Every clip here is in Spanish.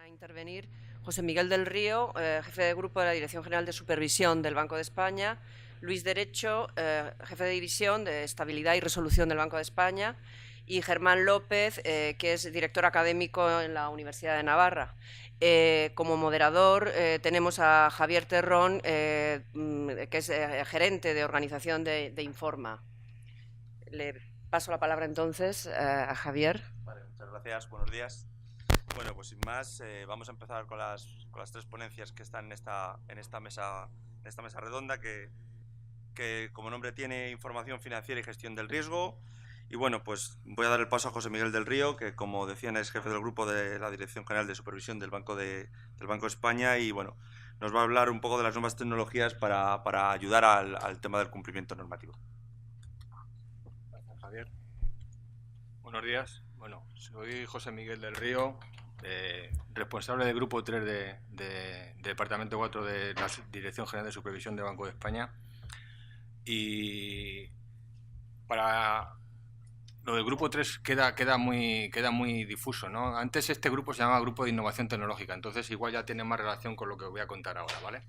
intervenir José Miguel del Río, jefe de grupo de la Dirección General de Supervisión del Banco de España, Luis Derecho, jefe de división de Estabilidad y Resolución del Banco de España, y Germán López, que es director académico en la Universidad de Navarra. Como moderador tenemos a Javier Terrón, que es gerente de organización de Informa. Le paso la palabra entonces a Javier. Vale, muchas gracias, buenos días. Bueno, pues sin más, vamos a empezar con las tres ponencias que están en esta mesa redonda que como nombre tiene Información Financiera y Gestión del Riesgo. Y bueno, pues voy a dar el paso a José Miguel del Río, que como decían es jefe del grupo de la Dirección General de Supervisión del Banco de España, y bueno, nos va a hablar un poco de las nuevas tecnologías para ayudar al tema del cumplimiento normativo. Gracias, Javier. Buenos días. Bueno, soy José Miguel del Río, responsable del grupo 3 de Departamento 4 de la Dirección General de Supervisión del Banco de España. Y para lo del grupo 3 queda muy difuso, ¿no? Antes este grupo se llamaba Grupo de Innovación Tecnológica, entonces igual ya tiene más relación con lo que os voy a contar ahora, ¿vale?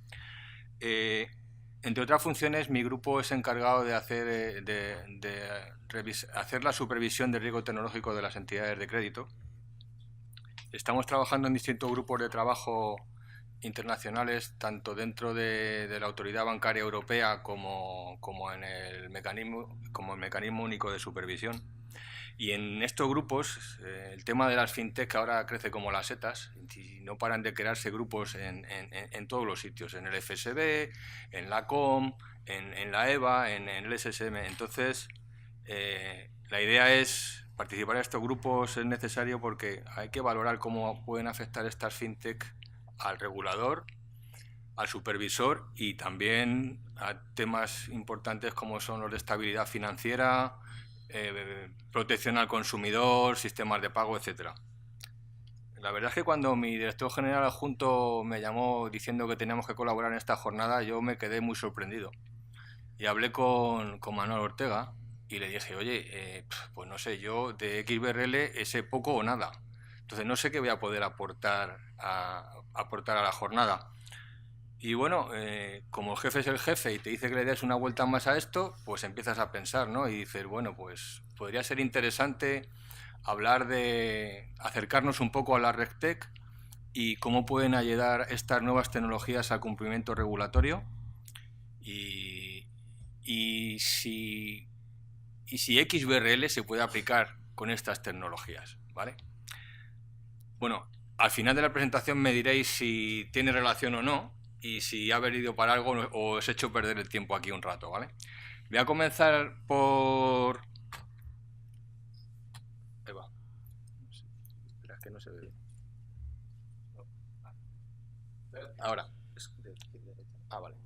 Entre otras funciones, mi grupo es encargado de hacer la supervisión del riesgo tecnológico de las entidades de crédito. Estamos trabajando en distintos grupos de trabajo internacionales, tanto dentro de la Autoridad Bancaria Europea como en el mecanismo único de supervisión. Y en estos grupos, el tema de las fintech ahora crece como las setas, y no paran de crearse grupos en todos los sitios, en el FSB, en la COM, en la EBA, en el SSM. Entonces, la idea es participar en estos grupos, es necesario porque hay que valorar cómo pueden afectar estas fintech al regulador, al supervisor y también a temas importantes como son los de estabilidad financiera, protección al consumidor, sistemas de pago, etcétera. La verdad es que cuando mi director general adjunto me llamó diciendo que teníamos que colaborar en esta jornada, yo me quedé muy sorprendido. Y hablé con Manuel Ortega y le dije, oye, pues no sé, yo de XBRL sé poco o nada. Entonces no sé qué voy a poder aportar a la jornada. Y bueno, como el jefe es el jefe y te dice que le des una vuelta más a esto, pues empiezas a pensar, ¿no? Y dices, bueno, pues podría ser interesante hablar de acercarnos un poco a la RegTech y cómo pueden ayudar estas nuevas tecnologías al cumplimiento regulatorio y si XBRL se puede aplicar con estas tecnologías, ¿vale? Bueno, al final de la presentación me diréis si tiene relación o no y si ha venido para algo o os he hecho perder el tiempo aquí un rato, ¿vale? Voy a comenzar por... Ahí va. Espera, es que no se ve bien. Ahora. Vale.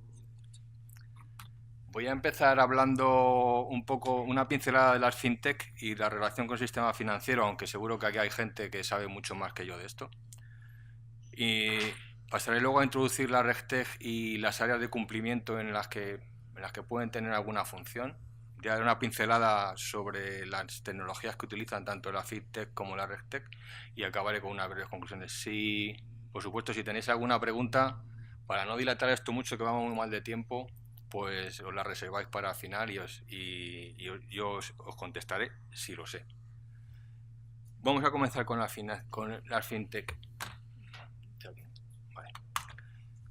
Voy a empezar hablando un poco, una pincelada de las fintech y la relación con el sistema financiero, aunque seguro que aquí hay gente que sabe mucho más que yo de esto. Y pasaré luego a introducir la RegTech y las áreas de cumplimiento en las que pueden tener alguna función. Ya daré una pincelada sobre las tecnologías que utilizan tanto la fintech como la RegTech y acabaré con unas breves conclusiones. Por supuesto, si tenéis alguna pregunta, para no dilatar esto mucho, que vamos muy mal de tiempo, pues os la reserváis para el final y yo os contestaré si lo sé. Vamos a comenzar con las fintech. Vale.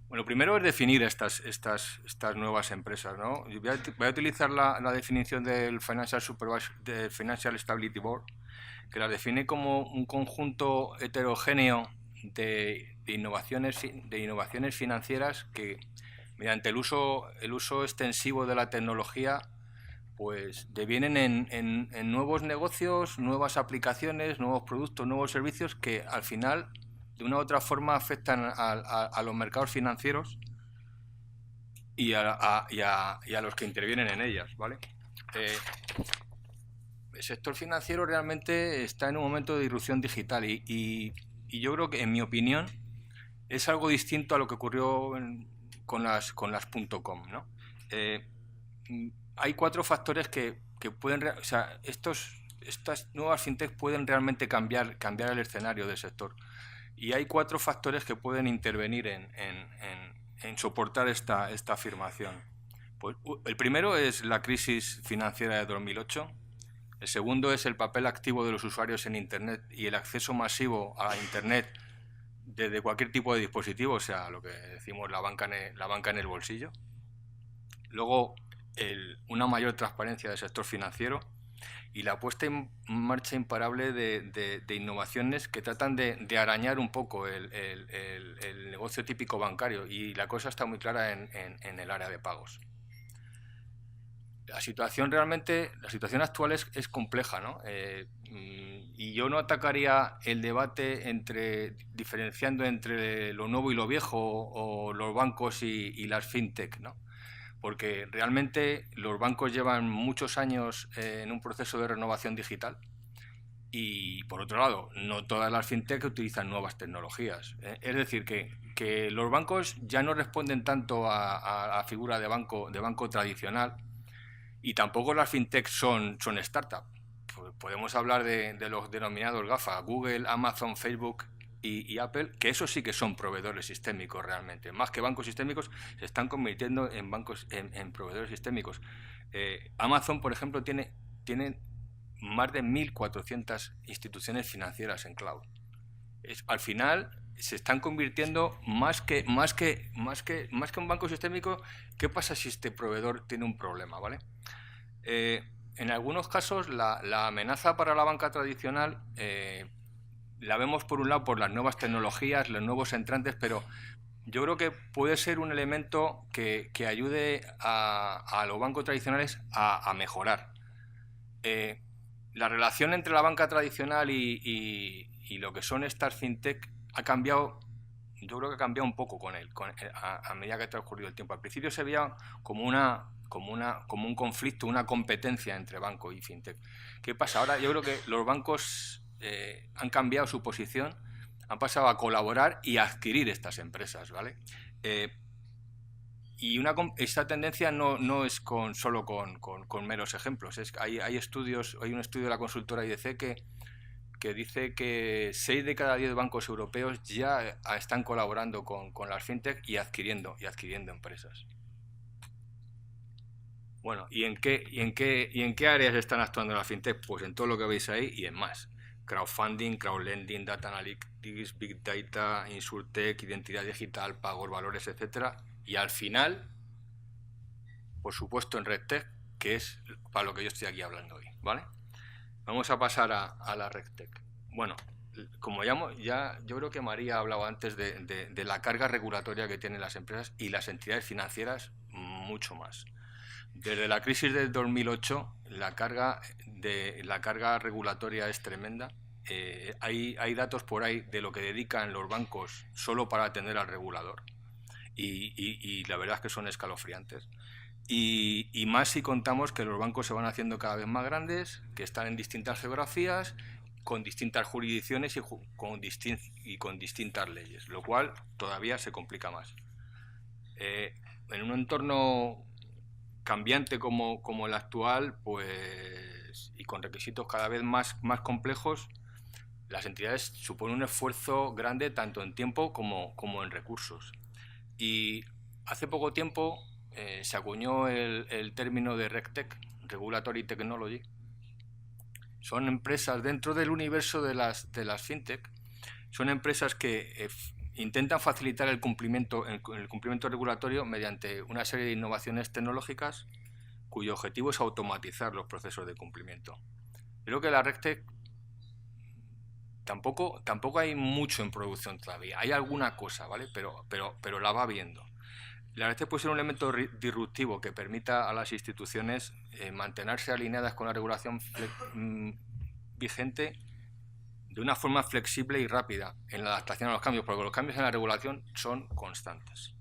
Bueno, primero es definir estas nuevas empresas, ¿no? Voy a utilizar la definición del Financial Stability Board, que las define como un conjunto heterogéneo de innovaciones financieras que, mediante el uso extensivo de la tecnología, pues devienen en nuevos negocios, nuevas aplicaciones, nuevos productos, nuevos servicios que al final de una u otra forma afectan a los mercados financieros y a los que intervienen en ellas, ¿vale? El sector financiero realmente está en un momento de irrupción digital y yo creo que, en mi opinión, es algo distinto a lo que ocurrió con las .com, ¿no? Hay 4 factores que pueden, o sea, estas nuevas fintech pueden realmente cambiar el escenario del sector. Y hay 4 factores que pueden intervenir en soportar esta afirmación. Pues, el primero es la crisis financiera de 2008. El segundo es el papel activo de los usuarios en Internet y el acceso masivo a Internet desde cualquier tipo de dispositivo, o sea, lo que decimos la banca en el bolsillo. Luego, una mayor transparencia del sector financiero y la puesta en marcha imparable de innovaciones que tratan de arañar un poco el negocio típico bancario, y la cosa está muy clara en el área de pagos. La situación actual es compleja, ¿no? Y yo no atacaría el debate diferenciando entre lo nuevo y lo viejo, o los bancos y las fintech, ¿no? Porque realmente los bancos llevan muchos años en un proceso de renovación digital, y por otro lado, no todas las fintech utilizan nuevas tecnologías. Es decir, que los bancos ya no responden tanto a la figura de banco tradicional, y tampoco las fintech son startups. Podemos hablar de los denominados GAFA, Google, Amazon, Facebook y Apple, que esos sí que son proveedores sistémicos realmente. Más que bancos sistémicos, se están convirtiendo en proveedores sistémicos. Amazon, por ejemplo, tiene más de 1.400 instituciones financieras en cloud. Al final se están convirtiendo más que un banco sistémico. ¿Qué pasa si este proveedor tiene un problema, ¿vale? En algunos casos la amenaza para la banca tradicional la vemos por un lado por las nuevas tecnologías, los nuevos entrantes, pero yo creo que puede ser un elemento que ayude a los bancos tradicionales a mejorar. La relación entre la banca tradicional y lo que son estas fintech ha cambiado. Yo creo que ha cambiado un poco a medida que ha transcurrido el tiempo. Al principio se veía como un conflicto, una competencia entre banco y fintech. ¿Qué pasa? Ahora yo creo que los bancos han cambiado su posición, han pasado a colaborar y a adquirir estas empresas, ¿vale? Y esta tendencia no es solo con meros ejemplos. Hay un estudio de la consultora IDC que dice que 6 de cada 10 bancos europeos ya están colaborando con las fintech y adquiriendo empresas. Bueno, ¿y en qué áreas están actuando las fintech? Pues en todo lo que veis ahí y en más. Crowdfunding, crowdlending, data analytics, big data, insurtech, identidad digital, pagos, valores, etcétera. Y al final, por supuesto, en RegTech, que es para lo que yo estoy aquí hablando hoy, ¿vale? Vamos a pasar a la RegTech. Bueno, como ya yo creo que María ha hablado antes de la carga regulatoria que tienen las empresas y las entidades financieras, mucho más. Desde la crisis del 2008, la carga regulatoria es tremenda. Hay datos por ahí de lo que dedican los bancos solo para atender al regulador, y la verdad es que son escalofriantes. Y más si contamos que los bancos se van haciendo cada vez más grandes, que están en distintas geografías, con distintas jurisdicciones y con distintas leyes, lo cual todavía se complica más. En un entorno cambiante como el actual, pues, y con requisitos cada vez más complejos, las entidades suponen un esfuerzo grande tanto en tiempo como en recursos. Y hace poco tiempo se acuñó el término de RegTech, Regulatory Technology. Son empresas dentro del universo de las fintech, son empresas que intentan facilitar el cumplimiento regulatorio mediante una serie de innovaciones tecnológicas cuyo objetivo es automatizar los procesos de cumplimiento. Creo que la RegTech tampoco hay mucho en producción todavía. Hay alguna cosa, ¿vale? Pero la va viendo. La RegTech puede ser un elemento disruptivo que permita a las instituciones mantenerse alineadas con la regulación vigente de una forma flexible y rápida en la adaptación a los cambios, porque los cambios en la regulación son constantes.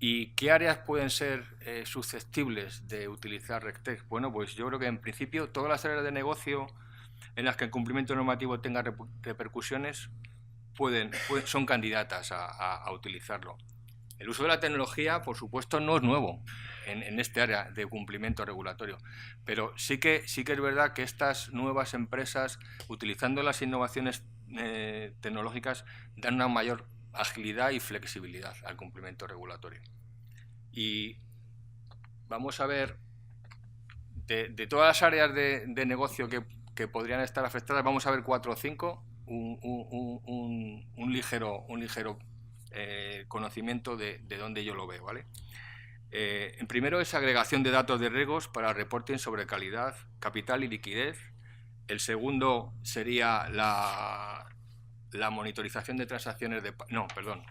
¿Y qué áreas pueden ser susceptibles de utilizar RegTech? Bueno, pues yo creo que en principio todas las áreas de negocio en las que el cumplimiento normativo tenga repercusiones son candidatas a utilizarlo. El uso de la tecnología, por supuesto, no es nuevo en este área de cumplimiento regulatorio, pero sí que es verdad que estas nuevas empresas, utilizando las innovaciones tecnológicas dan una mayor agilidad y flexibilidad al cumplimiento regulatorio. Y vamos a ver, de todas las áreas de negocio que podrían estar afectadas, vamos a ver 4 o 5, un ligero conocimiento de dónde yo lo veo, ¿vale? En primero es agregación de datos de riesgos para reporting sobre calidad, capital y liquidez. El segundo sería la monitorización de transacciones de... No, perdón.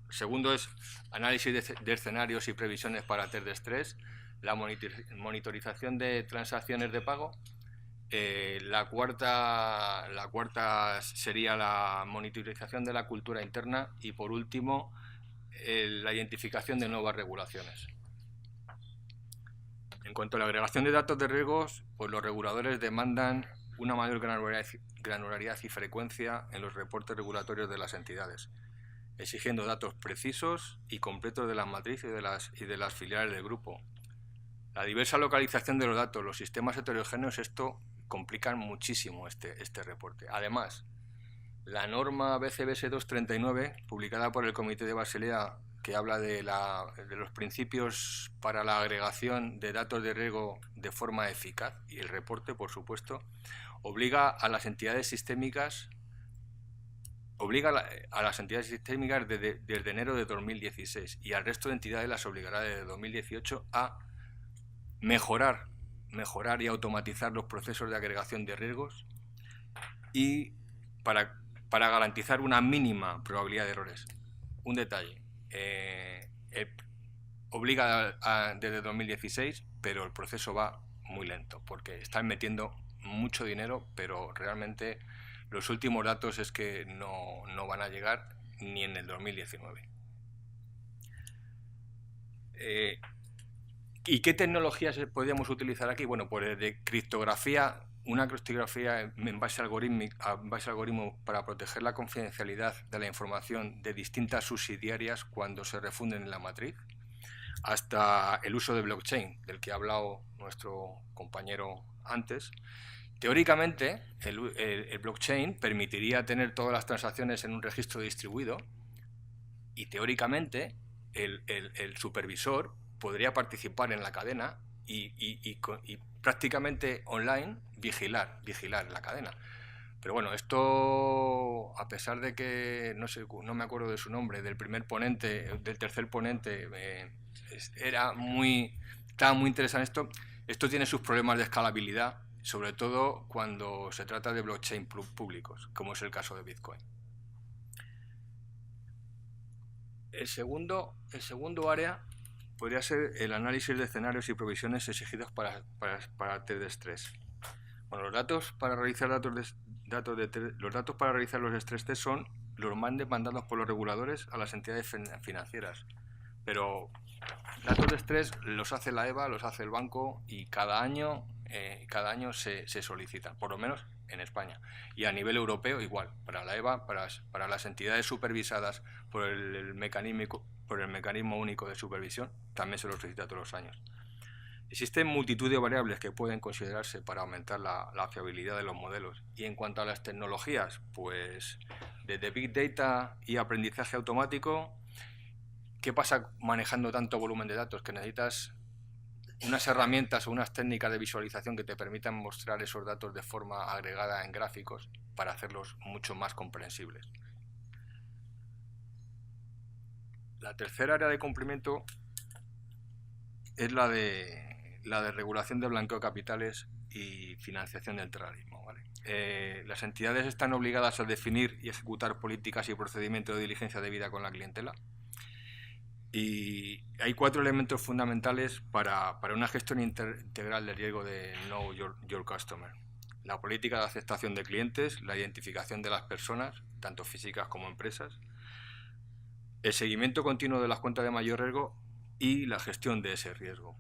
El segundo es análisis de escenarios y previsiones para test de estrés, la monitorización de transacciones de pago. La cuarta sería la monitorización de la cultura interna y, por último, la identificación de nuevas regulaciones. En cuanto a la agregación de datos de riesgos, pues los reguladores demandan una mayor granularidad y frecuencia en los reportes regulatorios de las entidades, exigiendo datos precisos y completos de las matrices y de las filiales del grupo. La diversa localización de los datos, los sistemas heterogéneos, esto complican muchísimo este reporte. Además, la norma BCBS 239, publicada por el Comité de Basilea, que habla de los principios para la agregación de datos de riesgo de forma eficaz, y el reporte, por supuesto, obliga a las entidades sistémicas desde enero de 2016, y al resto de entidades las obligará desde 2018 a mejorar y automatizar los procesos de agregación de riesgos y para garantizar una mínima probabilidad de errores. Un detalle, obliga desde 2016, pero el proceso va muy lento porque están metiendo mucho dinero, pero realmente los últimos datos es que no van a llegar ni en el 2019. ¿Y qué tecnologías podríamos utilizar aquí? Bueno, pues de criptografía, una criptografía en base a algoritmo para proteger la confidencialidad de la información de distintas subsidiarias cuando se refunden en la matriz, hasta el uso de blockchain, del que ha hablado nuestro compañero antes. Teóricamente, el blockchain permitiría tener todas las transacciones en un registro distribuido y teóricamente el supervisor podría participar en la cadena y prácticamente online vigilar la cadena. Pero bueno, esto, a pesar de que no me acuerdo de su nombre, del tercer ponente, estaba muy interesante esto tiene sus problemas de escalabilidad, sobre todo cuando se trata de blockchain públicos, como es el caso de Bitcoin. El segundo área podría ser el análisis de escenarios y provisiones exigidos para test de estrés. Bueno, los datos para realizar los estrés test son los más demandados por los reguladores a las entidades financieras, pero datos de estrés los hace la EBA, los hace el banco y cada año se solicitan, por lo menos en España. Y a nivel europeo igual, para la EBA, para las entidades supervisadas por el mecanismo único de supervisión, también se lo solicita todos los años. Existen multitud de variables que pueden considerarse para aumentar la fiabilidad de los modelos. Y en cuanto a las tecnologías, pues desde Big Data y aprendizaje automático, ¿qué pasa manejando tanto volumen de datos? Que necesitas unas herramientas o unas técnicas de visualización que te permitan mostrar esos datos de forma agregada en gráficos para hacerlos mucho más comprensibles. La tercera área de cumplimiento es la de regulación de blanqueo de capitales y financiación del terrorismo, ¿vale? Las entidades están obligadas a definir y ejecutar políticas y procedimientos de diligencia debida con la clientela. Y hay 4 elementos fundamentales para una gestión integral del riesgo de Know Your Customer. La política de aceptación de clientes, la identificación de las personas, tanto físicas como empresas, el seguimiento continuo de las cuentas de mayor riesgo y la gestión de ese riesgo.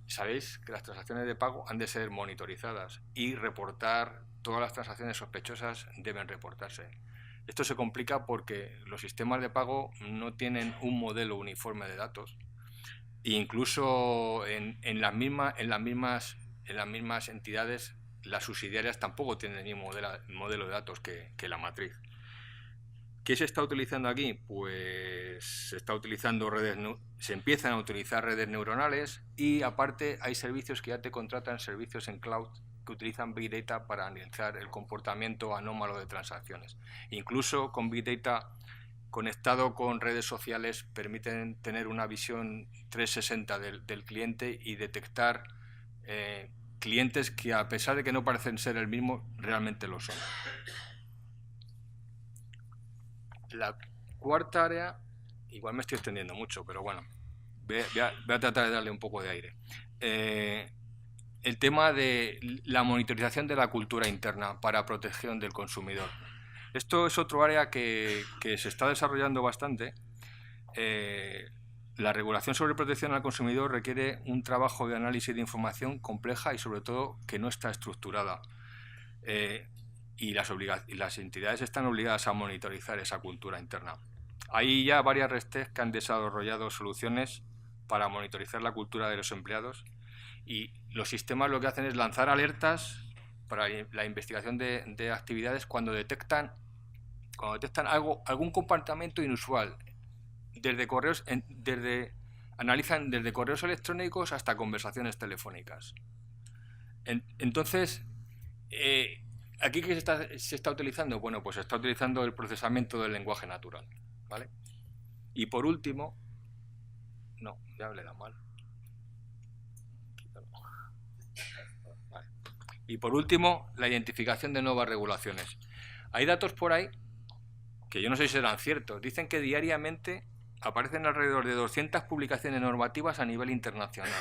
Sabéis que las transacciones de pago han de ser monitorizadas y todas las transacciones sospechosas deben reportarse. Esto se complica porque los sistemas de pago no tienen un modelo uniforme de datos e incluso en las mismas entidades las subsidiarias tampoco tienen el mismo modelo de datos que la matriz. ¿Qué se está utilizando aquí? Pues se empiezan a utilizar redes neuronales y aparte hay servicios que ya te contratan, servicios en cloud que utilizan Big Data para analizar el comportamiento anómalo de transacciones. Incluso con Big Data conectado con redes sociales permiten tener una visión 360 del cliente y detectar clientes que, a pesar de que no parecen ser el mismo, realmente lo son. La cuarta área, igual me estoy extendiendo mucho, pero bueno, voy a tratar de darle un poco de aire. El tema de la monitorización de la cultura interna para protección del consumidor. Esto es otro área que se está desarrollando bastante. La regulación sobre protección al consumidor requiere un trabajo de análisis de información compleja y sobre todo que no está estructurada. Y las entidades están obligadas a monitorizar esa cultura interna. Hay ya varias RegTech que han desarrollado soluciones para monitorizar la cultura de los empleados y los sistemas lo que hacen es lanzar alertas para la investigación de actividades cuando detectan algún comportamiento inusual, analizan desde correos electrónicos hasta conversaciones telefónicas. Entonces, ¿aquí qué se está utilizando? Bueno, pues se está utilizando el procesamiento del lenguaje natural, ¿vale? Y por último, no, ya le da mal. Vale. Y por último, la identificación de nuevas regulaciones. Hay datos por ahí que yo no sé si serán ciertos. Dicen que diariamente aparecen alrededor de 200 publicaciones normativas a nivel internacional.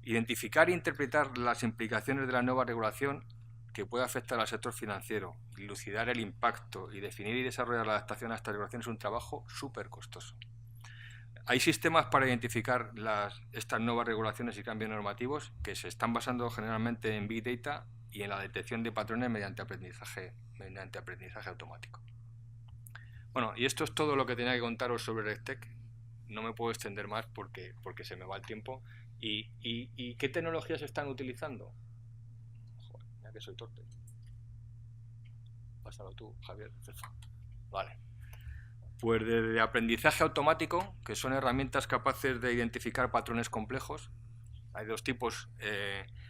Identificar e interpretar las implicaciones de la nueva regulación que puede afectar al sector financiero, dilucidar el impacto y definir y desarrollar la adaptación a esta regulación es un trabajo súper costoso. Hay sistemas para identificar estas nuevas regulaciones y cambios normativos que se están basando generalmente en Big Data y en la detección de patrones mediante aprendizaje automático. Bueno, y esto es todo lo que tenía que contaros sobre RegTech. No me puedo extender más porque se me va el tiempo. ¿Y qué tecnologías se están utilizando? Joder, mira que soy torpe. Pásalo tú, Javier. Vale. Pues desde aprendizaje automático, que son herramientas capaces de identificar patrones complejos. Hay dos tipos,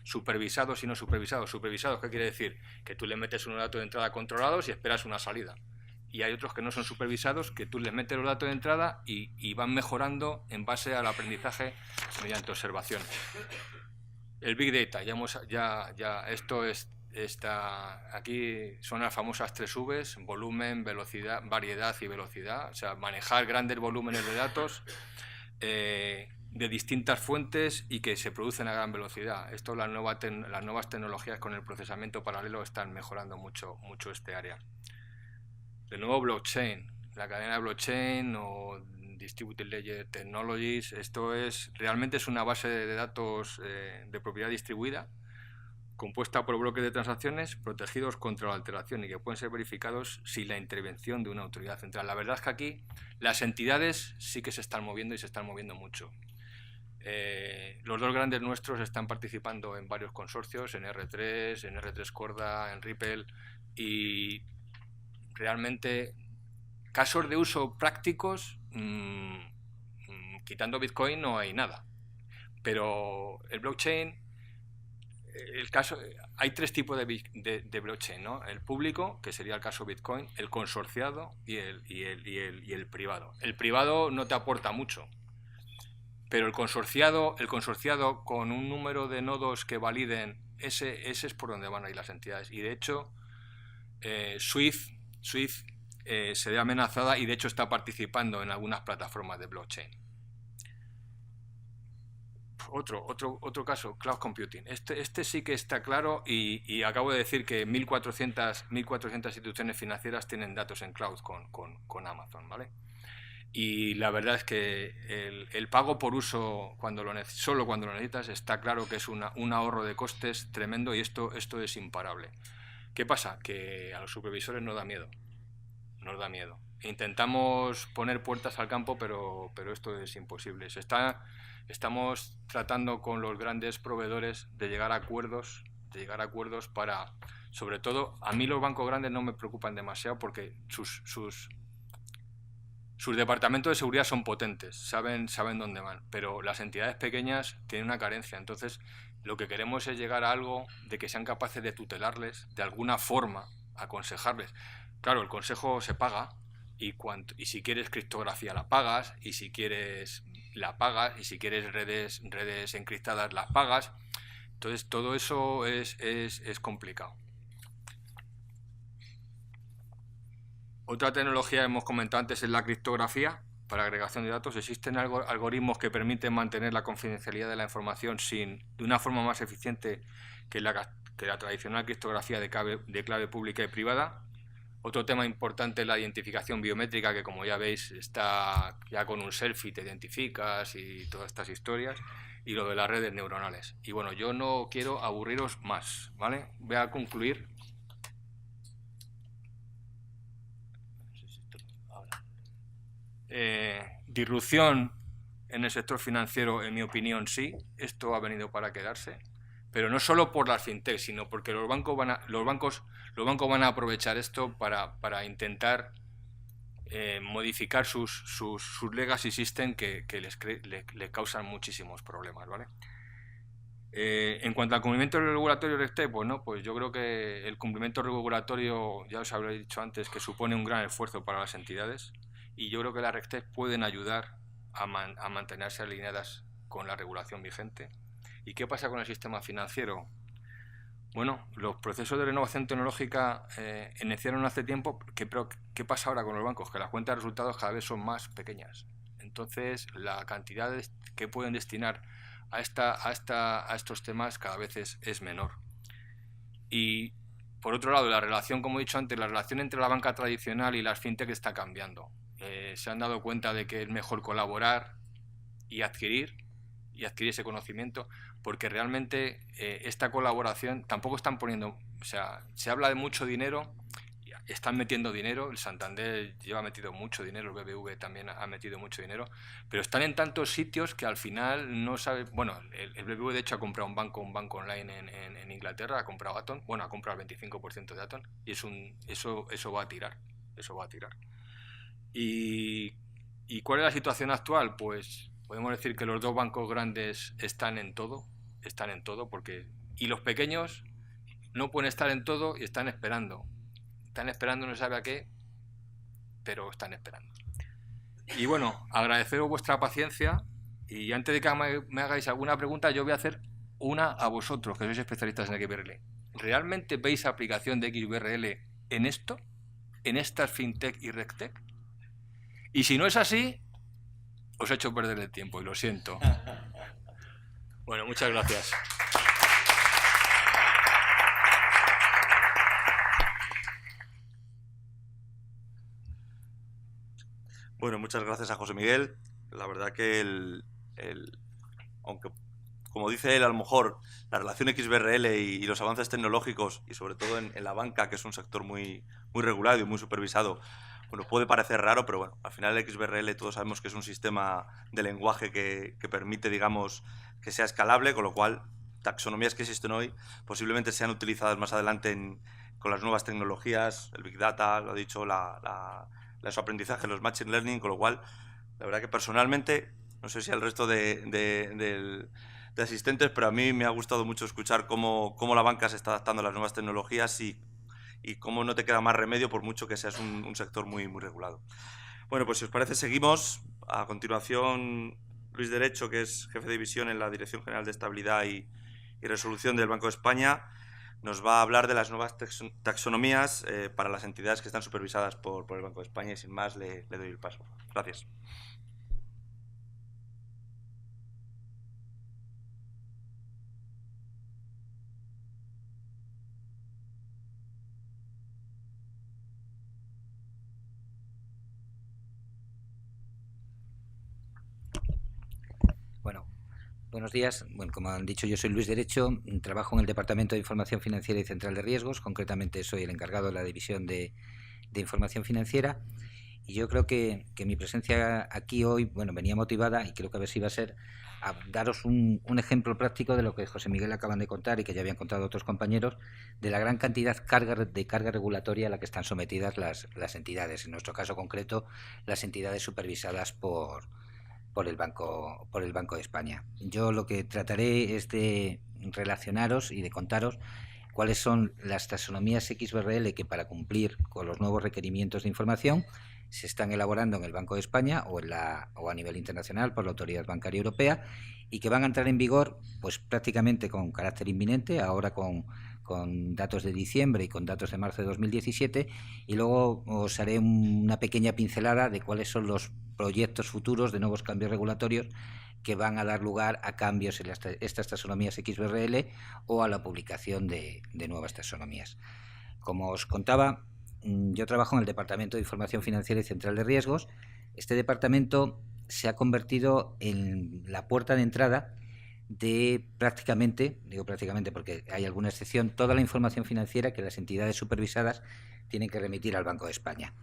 supervisados y no supervisados. Supervisados, ¿qué quiere decir? Que tú le metes unos datos de entrada controlados y esperas una salida. Y hay otros que no son supervisados, que tú les metes los datos de entrada y van mejorando en base al aprendizaje mediante observación. El Big Data, aquí son las famosas 3 Vs, volumen, velocidad, variedad y velocidad, o sea, manejar grandes volúmenes de datos de distintas fuentes y que se producen a gran velocidad. Esto, las nuevas tecnologías con el procesamiento paralelo están mejorando mucho este área. De nuevo, blockchain, la cadena de blockchain o Distributed Ledger Technologies, realmente es una base de datos de propiedad distribuida, compuesta por bloques de transacciones protegidos contra la alteración y que pueden ser verificados sin la intervención de una autoridad central. La verdad es que aquí las entidades sí que se están moviendo y se están moviendo mucho. Los dos grandes nuestros están participando en varios consorcios, en R3, en R3 Corda, en Ripple, y realmente casos de uso prácticos, quitando Bitcoin no hay nada. Pero el blockchain, hay 3 tipos de blockchain, ¿no? El público, que sería el caso Bitcoin, el consorciado y el privado. El privado no te aporta mucho, pero el consorciado con un número de nodos que validen, ese es por donde van a ir las entidades. Y de hecho, Swift se ve amenazada y de hecho está participando en algunas plataformas de blockchain. Otro caso, cloud computing. Este sí que está claro y acabo de decir que 1.400 instituciones financieras tienen datos en cloud con Amazon, ¿vale? Y la verdad es que el pago por uso solo cuando lo necesitas está claro que es un ahorro de costes tremendo y esto es imparable. ¿Qué pasa? Que a los supervisores no da miedo. nos da miedo. Intentamos poner puertas al campo, pero esto es imposible. Estamos tratando con los grandes proveedores de llegar a acuerdos para, sobre todo, a mí los bancos grandes no me preocupan demasiado porque sus departamentos de seguridad son potentes, saben dónde van, pero las entidades pequeñas tienen una carencia. Entonces, lo que queremos es llegar a algo de que sean capaces de tutelarles, de alguna forma, aconsejarles. Claro, el consejo se paga y si quieres criptografía la pagas, y si quieres la pagas, y si quieres redes encriptadas las pagas. Entonces, todo eso es complicado. Otra tecnología, hemos comentado antes, es la criptografía para agregación de datos. Existen algoritmos que permiten mantener la confidencialidad de la información de una forma más eficiente que la tradicional criptografía de clave pública y privada. Otro tema importante es la identificación biométrica, que como ya veis está ya con un selfie, te identificas y todas estas historias, y lo de las redes neuronales. Y bueno, yo no quiero aburriros más, ¿vale? Voy a concluir. Disrupción en el sector financiero, en mi opinión, sí. Esto ha venido para quedarse, pero no solo por las fintech, sino porque los bancos van a aprovechar esto para intentar modificar sus legacy system que les causan muchísimos problemas, ¿vale? En cuanto al cumplimiento regulatorio RegTech, pues yo creo que el cumplimiento regulatorio, ya os habré dicho antes, que supone un gran esfuerzo para las entidades, y yo creo que las RegTech pueden ayudar a mantenerse alineadas con la regulación vigente. ¿Y qué pasa con el sistema financiero? Bueno, los procesos de renovación tecnológica iniciaron hace tiempo, pero ¿qué pasa ahora con los bancos? Que las cuentas de resultados cada vez son más pequeñas. Entonces, la cantidad que pueden destinar a estos temas cada vez es menor. Y, por otro lado, la relación, como he dicho antes, la relación entre la banca tradicional y las fintech está cambiando. Se han dado cuenta de que es mejor colaborar y adquirir ese conocimiento, porque realmente esta colaboración tampoco están poniendo, o sea, se habla de mucho dinero, están metiendo dinero, el Santander lleva metido mucho dinero, el BBV también ha metido mucho dinero, pero están en tantos sitios que al final no sabe. Bueno, el BBV de hecho ha comprado un banco online en Inglaterra, ha comprado Atom, bueno, ha comprado el 25% de Atom, y eso va a tirar, ¿Y cuál es la situación actual? Pues podemos decir que los dos bancos grandes están en todo, y los pequeños no pueden estar en todo y están esperando, no se sabe a qué, pero están esperando. Y bueno, agradeceros vuestra paciencia, y antes de que me hagáis alguna pregunta, yo voy a hacer una a vosotros, que sois especialistas en XBRL. ¿Realmente veis aplicación de XBRL en esto? ¿En estas fintech y regtech? Y si no es así, os he hecho perder el tiempo y lo siento. Bueno, muchas gracias. Bueno, muchas gracias a José Miguel. La verdad que aunque, como dice él, a lo mejor la relación XBRL y los avances tecnológicos, y sobre todo en la banca, que es un sector muy regulado y muy supervisado, bueno, puede parecer raro, pero bueno, al final el XBRL todos sabemos que es un sistema de lenguaje que permite, digamos, que sea escalable, con lo cual taxonomías que existen hoy posiblemente sean utilizadas más adelante con las nuevas tecnologías, el Big Data, lo ha dicho, su aprendizaje, los Machine Learning, con lo cual, la verdad que personalmente, no sé si al resto de asistentes, pero a mí me ha gustado mucho escuchar cómo la banca se está adaptando a las nuevas tecnologías y cómo no te queda más remedio por mucho que seas un sector muy regulado. Bueno, pues si os parece, seguimos. A continuación, Luis Derecho, que es jefe de división en la Dirección General de Estabilidad y Resolución del Banco de España, nos va a hablar de las nuevas taxonomías para las entidades que están supervisadas por el Banco de España, y sin más le doy el paso. Gracias. Buenos días. Bueno, como han dicho, yo soy Luis Derecho, trabajo en el Departamento de Información Financiera y Central de Riesgos. Concretamente soy el encargado de la división de de información financiera. Y yo creo que mi presencia aquí hoy, bueno, venía motivada, y creo que a ver si va a ser, a daros un ejemplo práctico de lo que José Miguel acaban de contar y que ya habían contado otros compañeros, de la gran cantidad de carga regulatoria a la que están sometidas las entidades, en nuestro caso concreto, las entidades supervisadas por el Banco de España. Yo lo que trataré es de relacionaros y de contaros cuáles son las taxonomías XBRL que, para cumplir con los nuevos requerimientos de información, se están elaborando en el Banco de España o a nivel internacional por la Autoridad Bancaria Europea, y que van a entrar en vigor pues prácticamente con carácter inminente, ahora con datos de diciembre y con datos de marzo de 2017, y luego os haré una pequeña pincelada de cuáles son los proyectos futuros de nuevos cambios regulatorios que van a dar lugar a cambios en estas taxonomías XBRL o a la publicación de nuevas taxonomías. Como os contaba, yo trabajo en el Departamento de Información Financiera y Central de Riesgos. Este departamento se ha convertido en la puerta de entrada de prácticamente, digo prácticamente porque hay alguna excepción, toda la información financiera que las entidades supervisadas tienen que remitir al Banco de España,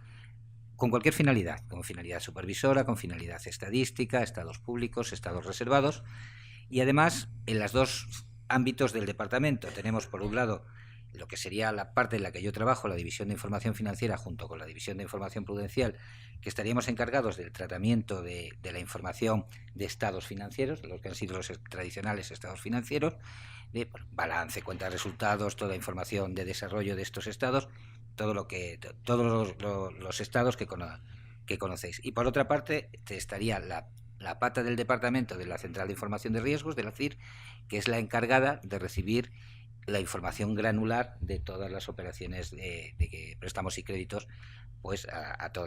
con cualquier finalidad, con finalidad supervisora, con finalidad estadística, estados públicos, estados reservados. Y además, en los dos ámbitos del departamento tenemos, por un lado, lo que sería la parte en la que yo trabajo, la División de Información Financiera, junto con la División de Información Prudencial, que estaríamos encargados del tratamiento de la información de estados financieros, los que han sido los tradicionales estados financieros, de balance, cuenta de resultados, toda la información de desarrollo de estos estados, todos los estados que conocéis. Y por otra parte estaría la pata del departamento de la Central de Información de Riesgos, de la CIR, que es la encargada de recibir la información granular de todas las operaciones de préstamos y créditos, pues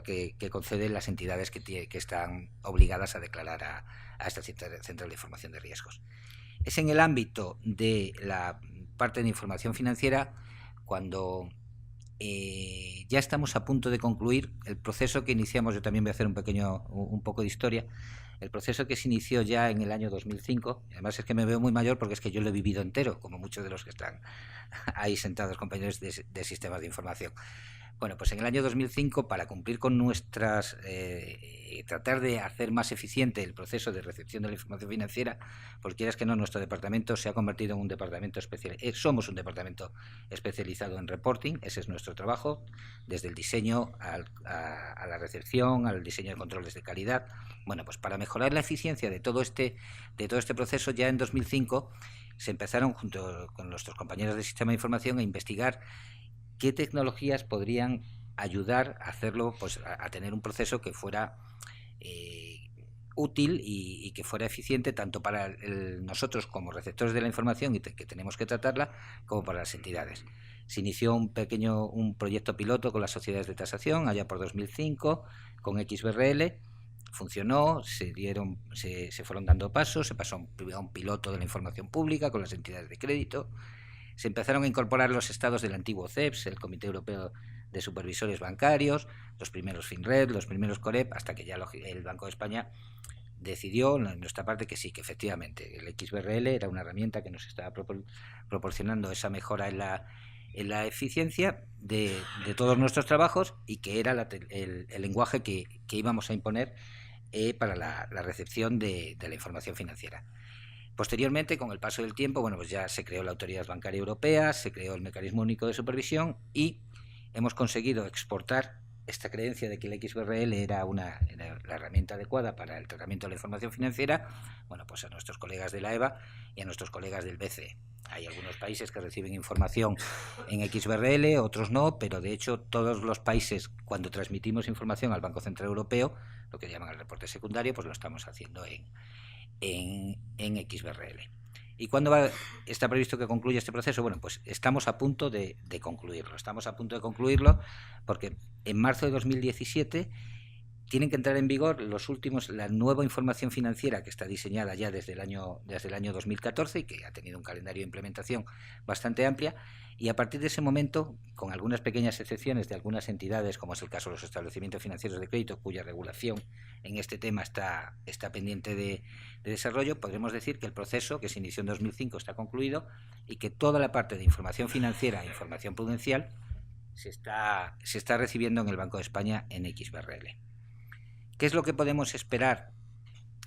que conceden las entidades que están obligadas a declarar a esta Central de Información de Riesgos. Es en el ámbito de la parte de información financiera cuando ya estamos a punto de concluir el proceso que iniciamos. Yo también voy a hacer un poco de historia. El proceso que se inició ya en el año 2005, además es que me veo muy mayor porque es que yo lo he vivido entero, como muchos de los que están ahí sentados, compañeros de sistemas de información. Bueno, pues en el año 2005, para cumplir con nuestras... tratar de hacer más eficiente el proceso de recepción de la información financiera, porque quieras que no, nuestro departamento se ha convertido en un departamento especial. Somos un departamento especializado en reporting, ese es nuestro trabajo, desde el diseño a la recepción, al diseño de controles de calidad. Bueno, pues para mejorar la eficiencia de todo este proceso, ya en 2005 se empezaron, junto con nuestros compañeros de sistema de información, a investigar qué tecnologías podrían ayudar a hacerlo, pues a tener un proceso que fuera útil y que fuera eficiente tanto para nosotros como receptores de la información y que tenemos que tratarla, como para las entidades. Se inició un proyecto piloto con las sociedades de tasación allá por 2005 con XBRL. Funcionó, se fueron dando pasos, se pasó a un piloto de la información pública con las entidades de crédito. Se empezaron a incorporar los estados del antiguo CEPS, el Comité Europeo de Supervisores Bancarios, los primeros FINRED, los primeros COREP, hasta que ya el Banco de España decidió, en nuestra parte, que sí, que efectivamente el XBRL era una herramienta que nos estaba proporcionando esa mejora en la eficiencia de todos nuestros trabajos, y que era el lenguaje que íbamos a imponer para la recepción de la información financiera. Posteriormente, con el paso del tiempo, bueno, pues ya se creó la Autoridad Bancaria Europea, se creó el Mecanismo Único de Supervisión y hemos conseguido exportar esta creencia de que el XBRL era la herramienta adecuada para el tratamiento de la información financiera, bueno, pues a nuestros colegas de la EBA y a nuestros colegas del BCE. Hay algunos países que reciben información en XBRL, otros no, pero de hecho todos los países, cuando transmitimos información al Banco Central Europeo, lo que llaman el reporte secundario, pues lo estamos haciendo en XBRL. ¿Y cuándo está previsto que concluya este proceso? Bueno, pues estamos a punto de concluirlo. Estamos a punto de concluirlo porque en marzo de 2017 tienen que entrar en vigor la nueva información financiera que está diseñada ya desde el año 2014 y que ha tenido un calendario de implementación bastante amplia. Y a partir de ese momento, con algunas pequeñas excepciones de algunas entidades, como es el caso de los establecimientos financieros de crédito, cuya regulación en este tema está pendiente de desarrollo, podremos decir que el proceso que se inició en 2005 está concluido y que toda la parte de información financiera e información prudencial se está recibiendo en el Banco de España en XBRL. ¿Qué es lo que podemos esperar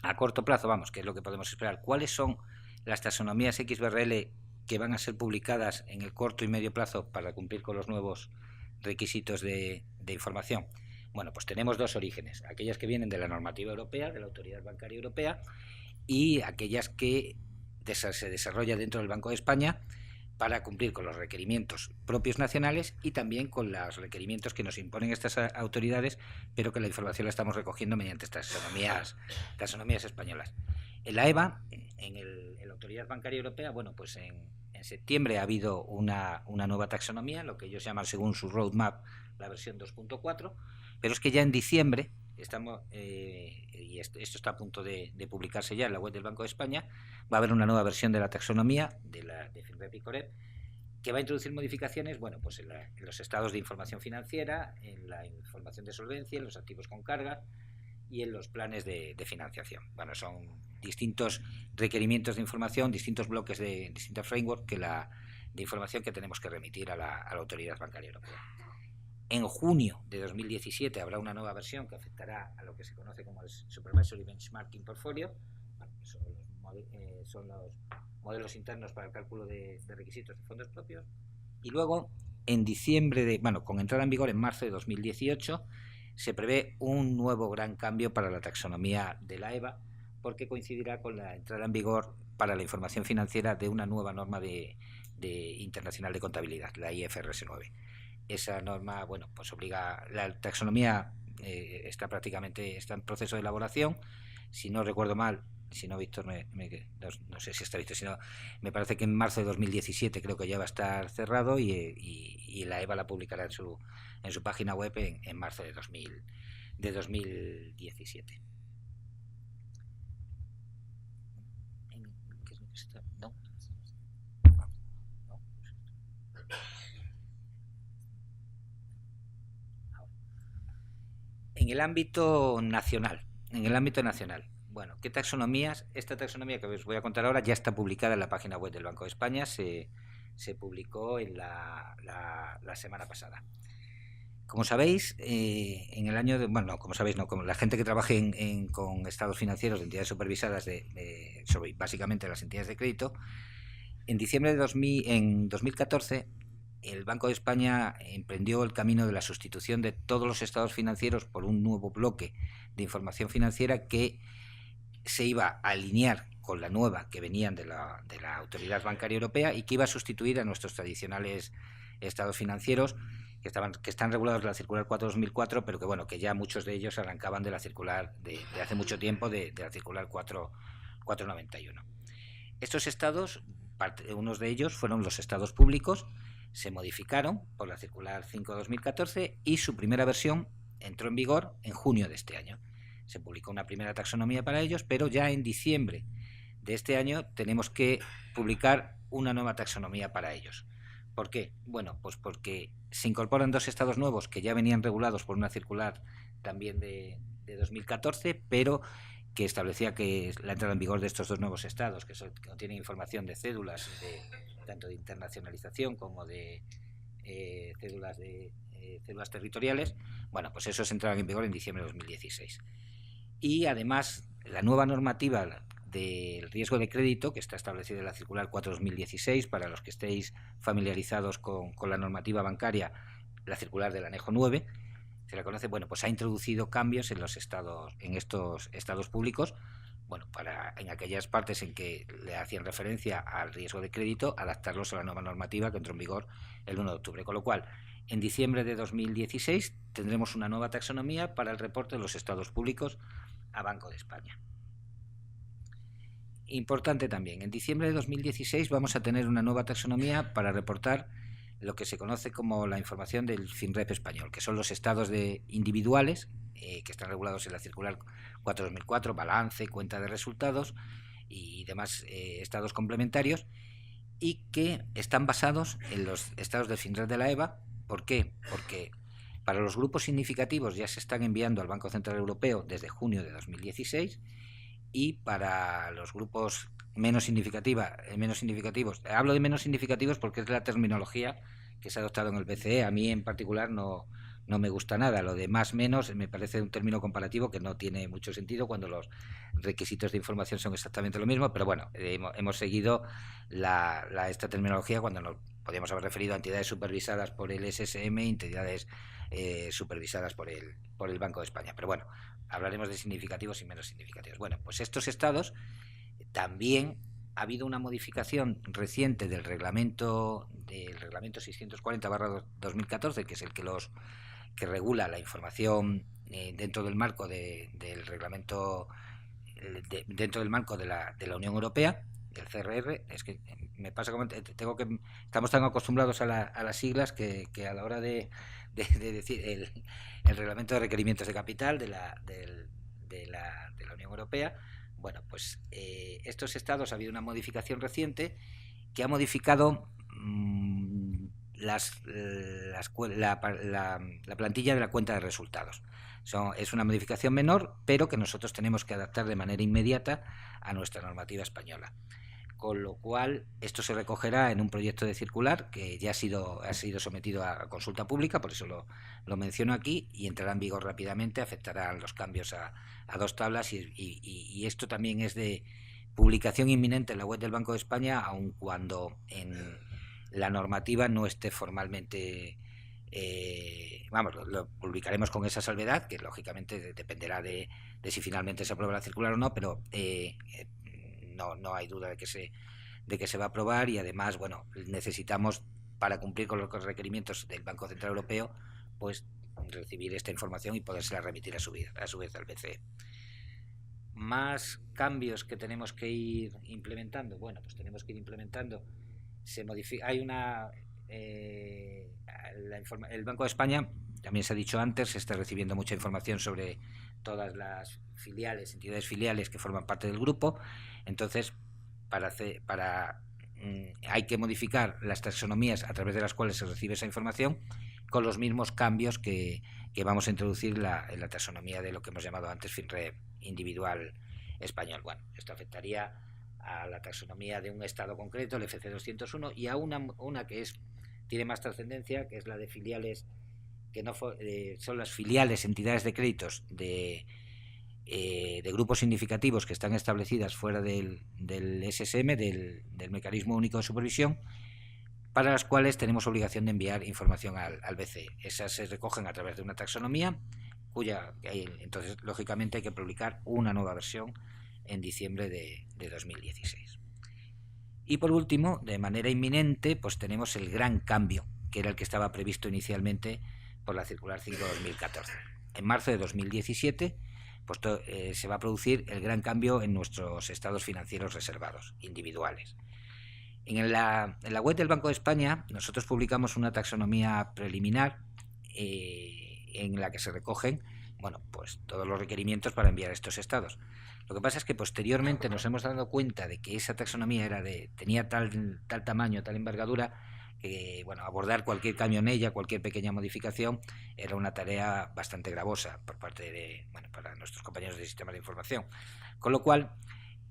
a corto plazo? ¿Qué es lo que podemos esperar? ¿Cuáles son las taxonomías XBRL que van a ser publicadas en el corto y medio plazo para cumplir con los nuevos requisitos de información? Bueno, pues tenemos dos orígenes, aquellas que vienen de la normativa europea, de la Autoridad Bancaria Europea, y aquellas que se desarrollan dentro del Banco de España para cumplir con los requerimientos propios nacionales y también con los requerimientos que nos imponen estas autoridades, pero que la información la estamos recogiendo mediante estas taxonomías españolas. En la EBA, en la Autoridad Bancaria Europea, bueno, pues en septiembre ha habido una nueva taxonomía, lo que ellos llaman, según su roadmap, la versión 2.4, pero es que ya en diciembre estamos, y esto está a punto de publicarse ya en la web del Banco de España, va a haber una nueva versión de la taxonomía de FinRep y Corep, que va a introducir modificaciones, bueno, pues en los estados de información financiera, en la información de solvencia, en los activos con carga y en los planes de financiación. Bueno, son distintos requerimientos de información, distintos bloques de distintos frameworks de información que tenemos que remitir a la Autoridad Bancaria Europea. En junio de 2017 habrá una nueva versión que afectará a lo que se conoce como el Supervisory Benchmarking Portfolio, que son los modelos internos para el cálculo de requisitos de fondos propios. Y luego, en diciembre, con entrada en vigor en marzo de 2018, se prevé un nuevo gran cambio para la taxonomía de la EBA, porque coincidirá con la entrada en vigor para la información financiera de una nueva norma de internacional de contabilidad, la IFRS 9. Esa norma, bueno, pues obliga, la taxonomía está en proceso de elaboración. Si no recuerdo mal, si no, Víctor, no sé si está visto, sino me parece que en marzo de 2017 creo que ya va a estar cerrado y la EBA la publicará en su página web en marzo de 2017. ¿No? En el ámbito nacional, bueno, ¿qué taxonomías? Esta taxonomía que os voy a contar ahora ya está publicada en la página web del Banco de España, se publicó en la semana pasada. Como sabéis, en el año como la gente que trabaje con estados financieros de entidades supervisadas sobre básicamente las entidades de crédito, en diciembre de 2014 el Banco de España emprendió el camino de la sustitución de todos los estados financieros por un nuevo bloque de información financiera que se iba a alinear con la nueva que venían de la Autoridad Bancaria Europea y que iba a sustituir a nuestros tradicionales estados financieros que están regulados en la circular 4/2004, pero que ya muchos de ellos arrancaban de la circular de hace mucho tiempo, de la circular 491. Estos estados, unos de ellos fueron los estados públicos, se modificaron por la circular 5/2014 y su primera versión entró en vigor en junio de este año. Se publicó una primera taxonomía para ellos, pero ya en diciembre de este año tenemos que publicar una nueva taxonomía para ellos. ¿Por qué? Bueno, pues porque se incorporan dos estados nuevos que ya venían regulados por una circular también de 2014, pero que establecía que la entrada en vigor de estos dos nuevos estados, que contienen información de cédulas, tanto de internacionalización como de cédulas territoriales, bueno, pues esos entraron en vigor en diciembre de 2016. Y además, la nueva normativa del riesgo de crédito, que está establecida en la circular 4/2016, para los que estéis familiarizados con la normativa bancaria, la circular del anejo 9, se la conoce, bueno, pues ha introducido cambios en estos estados públicos, bueno, para en aquellas partes en que le hacían referencia al riesgo de crédito, adaptarlos a la nueva normativa que entró en vigor el 1 de octubre. Con lo cual, en diciembre de 2016 tendremos una nueva taxonomía para el reporte de los estados públicos a Banco de España. Importante también, en diciembre de 2016 vamos a tener una nueva taxonomía para reportar lo que se conoce como la información del FinRep español, que son los estados individuales que están regulados en la circular 4/2004, balance, cuenta de resultados y demás estados complementarios, y que están basados en los estados del FinRep de la EBA. ¿Por qué? Porque para los grupos significativos ya se están enviando al Banco Central Europeo desde junio de 2016, y para los grupos menos significativos, hablo de menos significativos porque es la terminología que se ha adoptado en el BCE. A mí en particular no me gusta nada. Lo de más menos me parece un término comparativo que no tiene mucho sentido cuando los requisitos de información son exactamente lo mismo, pero bueno, hemos seguido esta terminología cuando nos podríamos haber referido a entidades supervisadas por el SSM, entidades supervisadas por el Banco de España. Pero bueno, hablaremos de significativos y menos significativos. Bueno, pues estos estados también ha habido una modificación reciente del reglamento 640/2014, que es el que regula la información dentro del marco del reglamento, dentro del marco de la Unión Europea, del CRR. Es que me pasa como estamos tan acostumbrados a las siglas que a la hora de decir el reglamento de requerimientos de capital de la Unión Europea. Bueno, pues estos estados ha habido una modificación reciente que ha modificado la plantilla de la cuenta de resultados. Es una modificación menor, pero que nosotros tenemos que adaptar de manera inmediata a nuestra normativa española. Con lo cual, esto se recogerá en un proyecto de circular que ya ha sido sometido a consulta pública, por eso lo menciono aquí, y entrará en vigor rápidamente, afectarán los cambios a 2 tablas y esto también es de publicación inminente en la web del Banco de España, aun cuando en la normativa no esté formalmente... lo publicaremos con esa salvedad, que lógicamente dependerá de si finalmente se aprueba la circular o no, pero no hay duda de que se va a aprobar, y además, bueno, necesitamos, para cumplir con los requerimientos del Banco Central Europeo, pues recibir esta información y podérsela remitir a su vez al BCE. Más cambios que tenemos que ir implementando. Bueno, pues tenemos que ir implementando. Hay una... el Banco de España, también se ha dicho antes, está recibiendo mucha información sobre todas las entidades filiales que forman parte del grupo. Entonces, hay que modificar las taxonomías a través de las cuales se recibe esa información, con los mismos cambios que vamos a introducir en la taxonomía de lo que hemos llamado antes FinRep individual español. Bueno, esto afectaría a la taxonomía de un estado concreto, el FC 201, y a una que tiene más trascendencia, que es la de filiales, que no son las filiales, entidades de créditos de grupos significativos que están establecidas fuera del SSM, del Mecanismo Único de Supervisión, para las cuales tenemos obligación de enviar información al BCE. Esas se recogen a través de una taxonomía, entonces lógicamente hay que publicar una nueva versión en diciembre de 2016. Y por último, de manera inminente, pues tenemos el gran cambio, que era el que estaba previsto inicialmente por la circular 5/2014. En marzo de 2017 pues se va a producir el gran cambio en nuestros estados financieros reservados, individuales. En la web del Banco de España nosotros publicamos una taxonomía preliminar en la que se recogen, bueno, pues todos los requerimientos para enviar a estos estados. Lo que pasa es que posteriormente nos hemos dado cuenta de que esa taxonomía tenía tal tamaño, tal envergadura, que bueno, abordar cualquier cambio en ella, cualquier pequeña modificación, era una tarea bastante gravosa para nuestros compañeros de sistemas de información. Con lo cual,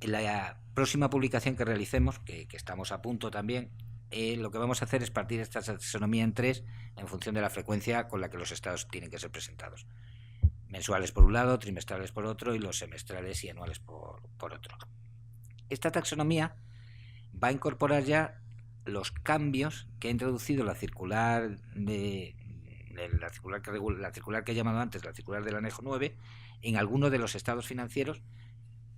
en la próxima publicación que realicemos, que estamos a punto también, lo que vamos a hacer es partir esta taxonomía en 3 en función de la frecuencia con la que los estados tienen que ser presentados. Mensuales por un lado, trimestrales por otro, y los semestrales y anuales por otro. Esta taxonomía va a incorporar ya los cambios que ha introducido la circular que he llamado antes, la circular del Anejo 9, en algunos de los estados financieros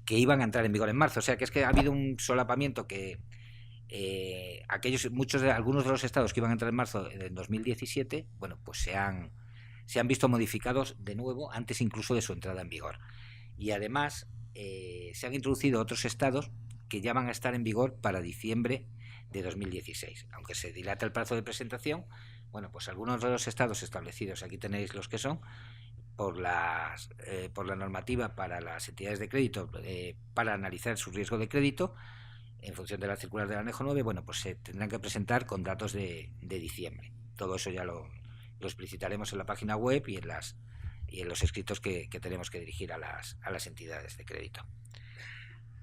que iban a entrar en vigor en marzo. O sea que es que ha habido un solapamiento que algunos de los estados que iban a entrar en marzo de 2017, bueno, pues se han visto modificados de nuevo antes incluso de su entrada en vigor. Y además se han introducido otros estados que ya van a estar en vigor para diciembre de 2016. Aunque se dilata el plazo de presentación, bueno, pues algunos de los estados establecidos, aquí tenéis los que son, por la normativa para las entidades de crédito, para analizar su riesgo de crédito, en función de la circular del Anejo 9, bueno, pues se tendrán que presentar con datos de diciembre. Todo eso ya lo explicitaremos en la página web y en los escritos que tenemos que dirigir a las entidades de crédito.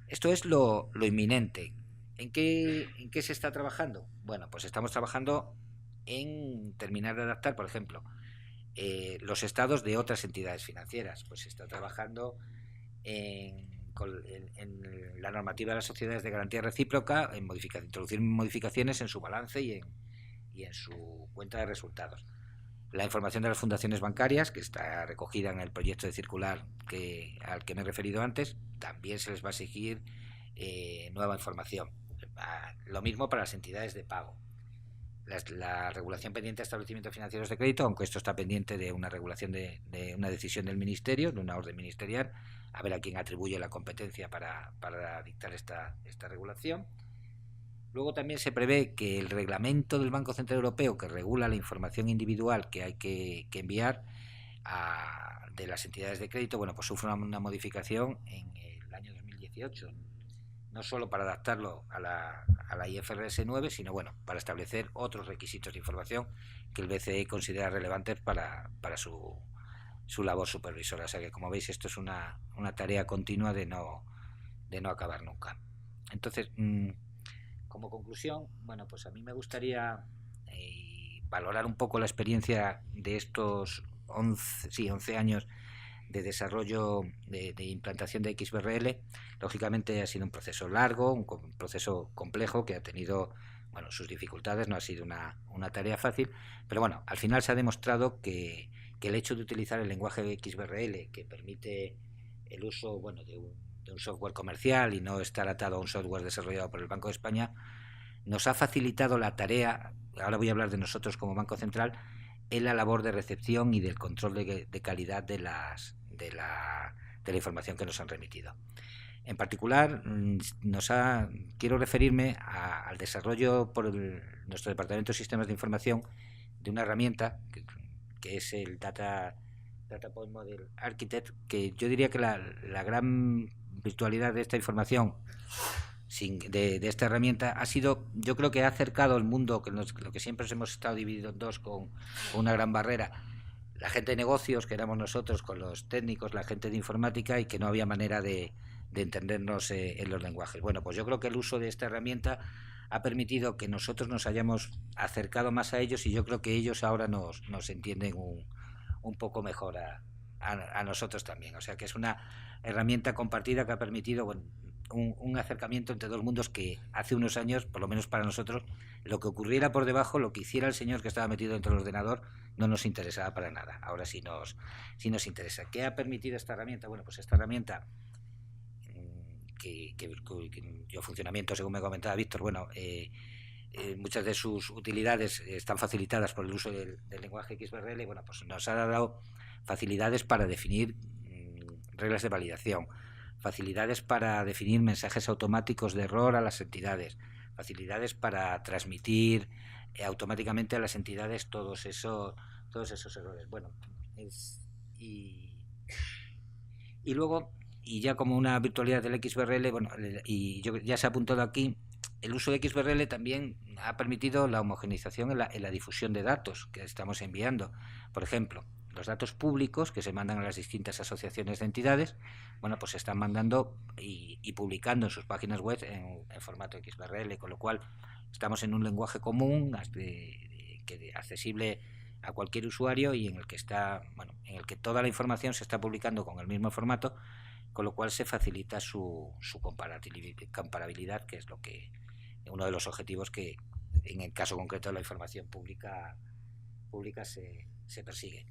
Esto es lo inminente. ¿En qué se está trabajando? Bueno, pues estamos trabajando en terminar de adaptar, por ejemplo, los estados de otras entidades financieras. Pues se está trabajando en la normativa de las sociedades de garantía recíproca, en introducir modificaciones en su balance y en su cuenta de resultados. La información de las fundaciones bancarias, que está recogida en el proyecto de circular al que me he referido antes, también se les va a exigir nueva información. Lo mismo para las entidades de pago. La regulación pendiente de establecimientos financieros de crédito, aunque esto está pendiente de una regulación de una decisión del Ministerio, de una orden ministerial, a ver a quién atribuye la competencia para dictar esta regulación. Luego también se prevé que el reglamento del Banco Central Europeo, que regula la información individual que hay que enviar de las entidades de crédito, bueno, pues sufre una modificación en el año 2018, no solo para adaptarlo a la IFRS 9, sino bueno, para establecer otros requisitos de información que el BCE considera relevantes para su labor supervisora. O sea que, como veis, esto es una tarea continua de no acabar nunca. Entonces, como conclusión, bueno, pues a mí me gustaría valorar un poco la experiencia de estos 11 años de desarrollo, de implantación de XBRL. Lógicamente ha sido un proceso largo, un proceso complejo que ha tenido, bueno, sus dificultades, no ha sido una tarea fácil, pero bueno, al final se ha demostrado que el hecho de utilizar el lenguaje de XBRL, que permite el uso, bueno, de un software comercial y no estar atado a un software desarrollado por el Banco de España, nos ha facilitado la tarea, ahora voy a hablar de nosotros como Banco Central, en la labor de recepción y del control de calidad de la información que nos han remitido. En particular, quiero referirme al desarrollo por nuestro Departamento de Sistemas de Información de una herramienta que es el Data Point Model Architect, que yo diría que la gran virtualidad de esta información, de esta herramienta, ha sido, yo creo que ha acercado el mundo, lo que siempre hemos estado divididos en dos con una gran barrera, la gente de negocios, que éramos nosotros, con los técnicos, la gente de informática, y que no había manera de entendernos en los lenguajes. Bueno, pues yo creo que el uso de esta herramienta ha permitido que nosotros nos hayamos acercado más a ellos, y yo creo que ellos ahora nos entienden un poco mejor a nosotros también. O sea que es una herramienta compartida que ha permitido, bueno, un acercamiento entre dos mundos que hace unos años, por lo menos para nosotros, lo que ocurriera por debajo, lo que hiciera el señor que estaba metido dentro del ordenador, no nos interesaba para nada. Ahora sí nos interesa. ¿Qué ha permitido esta herramienta? Bueno, pues esta herramienta, cuyo funcionamiento, según me comentaba Víctor, bueno, muchas de sus utilidades están facilitadas por el uso del lenguaje XBRL, y bueno, pues nos ha dado facilidades para definir reglas de validación, facilidades para definir mensajes automáticos de error a las entidades, facilidades para transmitir automáticamente a las entidades todos esos errores. Bueno, y luego, y ya como una virtualidad del XBRL, bueno, y ya se ha apuntado aquí, el uso de XBRL también ha permitido la homogeneización en la difusión de datos que estamos enviando. Por ejemplo, los datos públicos que se mandan a las distintas asociaciones de entidades, bueno, pues se están mandando y publicando en sus páginas web en formato XBRL, con lo cual estamos en un lenguaje común, accesible a cualquier usuario, y en el que toda la información se está publicando con el mismo formato, con lo cual se facilita su comparabilidad, que es uno de los objetivos que en el caso concreto de la información pública se persigue.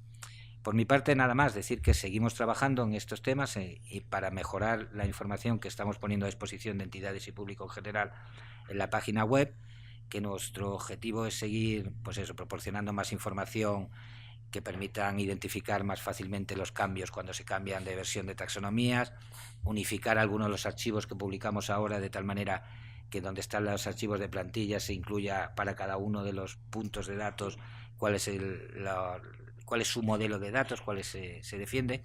Por mi parte, nada más, decir que seguimos trabajando en estos temas y para mejorar la información que estamos poniendo a disposición de entidades y público en general en la página web, que nuestro objetivo es seguir, pues eso, proporcionando más información que permitan identificar más fácilmente los cambios cuando se cambian de versión de taxonomías, unificar algunos de los archivos que publicamos ahora de tal manera que donde están los archivos de plantillas se incluya para cada uno de los puntos de datos cuál es su modelo de datos, cuál se defiende.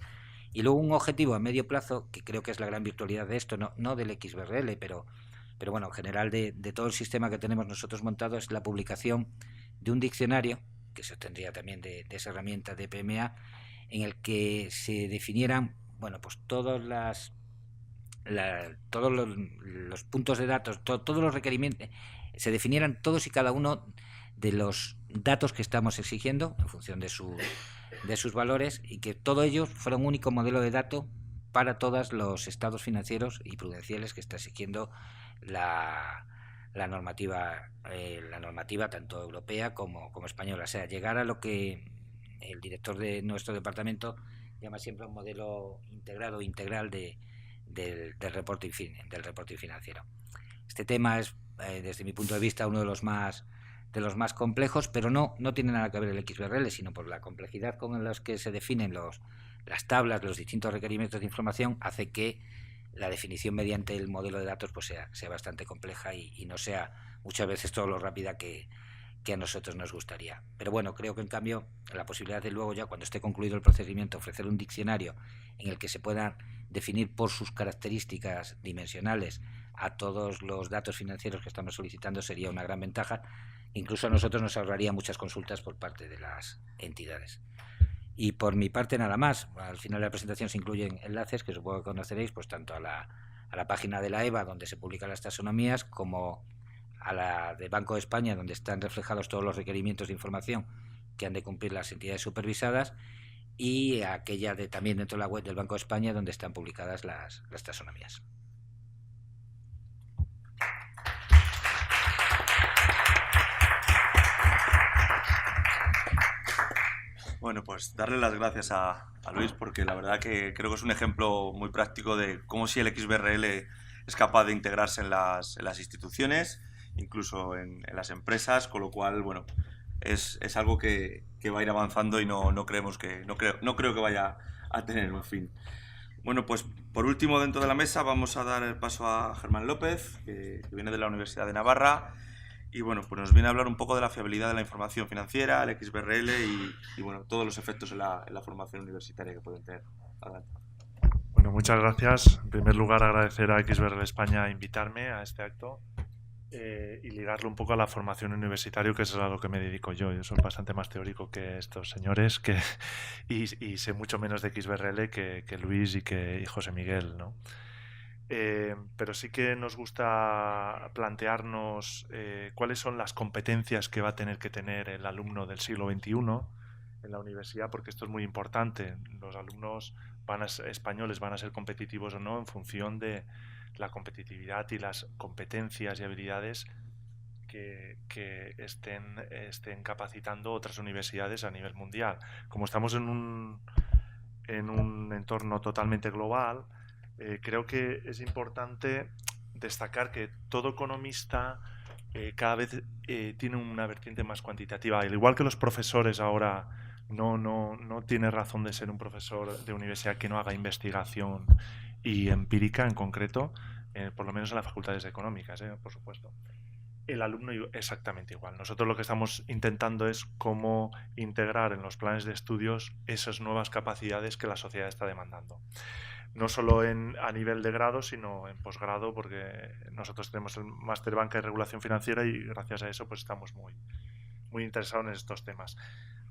Y luego un objetivo a medio plazo, que creo que es la gran virtualidad de esto, no del XBRL, pero bueno, en general de todo el sistema que tenemos nosotros montado, es la publicación de un diccionario, que se obtendría también de esa herramienta de PMA, en el que se definieran, bueno, pues todos los puntos de datos, todos los requerimientos, se definieran todos y cada uno de los datos que estamos exigiendo en función de sus valores, y que todo ello fuera un único modelo de dato para todos los estados financieros y prudenciales que está exigiendo la normativa tanto europea como española. O sea, llegar a lo que el director de nuestro departamento llama siempre un modelo integrado, integral del reporting financiero. Este tema es, desde mi punto de vista, uno de los más complejos, pero no tiene nada que ver el XBRL, sino por la complejidad con la que se definen las tablas, los distintos requerimientos de información, hace que la definición mediante el modelo de datos pues sea bastante compleja y no sea muchas veces todo lo rápida que a nosotros nos gustaría. Pero bueno, creo que en cambio la posibilidad de luego, ya cuando esté concluido el procedimiento, ofrecer un diccionario en el que se puedan definir por sus características dimensionales a todos los datos financieros que estamos solicitando sería una gran ventaja. Incluso a nosotros nos ahorraría muchas consultas por parte de las entidades. Y por mi parte nada más. Al final de la presentación se incluyen enlaces que supongo que conoceréis, pues tanto a la página de la EBA, donde se publican las taxonomías, como a la del Banco de España, donde están reflejados todos los requerimientos de información que han de cumplir las entidades supervisadas, y a aquella también dentro de la web del Banco de España, donde están publicadas las taxonomías. Bueno, pues darle las gracias a Luis, porque la verdad que creo que es un ejemplo muy práctico de cómo si el XBRL es capaz de integrarse en las instituciones, incluso en las empresas, con lo cual, bueno, es algo que va a ir avanzando y no creo que vaya a tener un fin. Bueno, pues por último, dentro de la mesa vamos a dar el paso a Germán López, que viene de la Universidad de Navarra. Y bueno, pues nos viene a hablar un poco de la fiabilidad de la información financiera, el XBRL y bueno, todos los efectos en la formación universitaria que pueden tener. Adelante. Bueno, muchas gracias. En primer lugar, agradecer a XBRL España invitarme a este acto y ligarlo un poco a la formación universitaria, que es a lo que me dedico yo. Yo soy bastante más teórico que estos señores y sé mucho menos de XBRL que Luis y José Miguel, ¿no? Pero sí que nos gusta plantearnos cuáles son las competencias que va a tener que tener el alumno del siglo XXI en la universidad, porque esto es muy importante. Los alumnos españoles van a ser competitivos o no en función de la competitividad y las competencias y habilidades que estén capacitando otras universidades a nivel mundial. Como estamos en un entorno totalmente global, creo que es importante destacar que todo economista cada vez tiene una vertiente más cuantitativa. Al igual que los profesores ahora no tiene razón de ser un profesor de universidad que no haga investigación y empírica en concreto, por lo menos en las facultades económicas, por supuesto. El alumno exactamente igual. Nosotros lo que estamos intentando es cómo integrar en los planes de estudios esas nuevas capacidades que la sociedad está demandando. No solo a nivel de grado, sino en posgrado, porque nosotros tenemos el máster Banca y Regulación Financiera y gracias a eso pues estamos muy interesados en estos temas.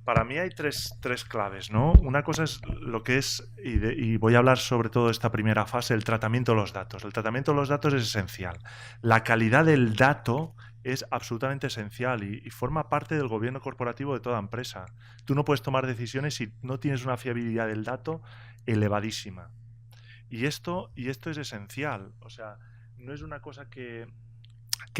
Para mí hay tres claves, ¿no? Una cosa es lo que es, y voy a hablar sobre todo de esta primera fase, el tratamiento de los datos. El tratamiento de los datos es esencial. La calidad del dato es absolutamente esencial y forma parte del gobierno corporativo de toda empresa. Tú no puedes tomar decisiones si no tienes una fiabilidad del dato elevadísima. Y esto es esencial. O sea, no es una cosa que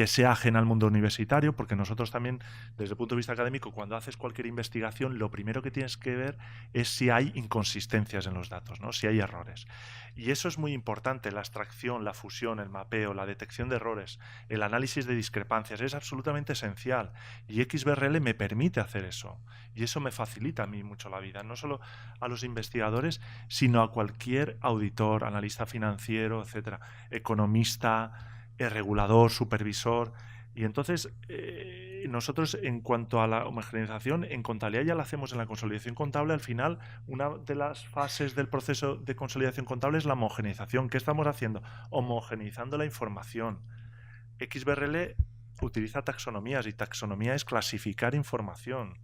sea ajena al mundo universitario, porque nosotros también, desde el punto de vista académico, cuando haces cualquier investigación, lo primero que tienes que ver es si hay inconsistencias en los datos, ¿no? Si hay errores. Y eso es muy importante, la extracción, la fusión, el mapeo, la detección de errores, el análisis de discrepancias, es absolutamente esencial. Y XBRL me permite hacer eso. Y eso me facilita a mí mucho la vida, no solo a los investigadores, sino a cualquier auditor, analista financiero, etcétera, economista, regulador, supervisor. Y entonces nosotros, en cuanto a la homogeneización, en contabilidad ya la hacemos en la consolidación contable. Al final, una de las fases del proceso de consolidación contable es la homogeneización. ¿Qué estamos haciendo? Homogeneizando la información. XBRL utiliza taxonomías y taxonomía es clasificar información.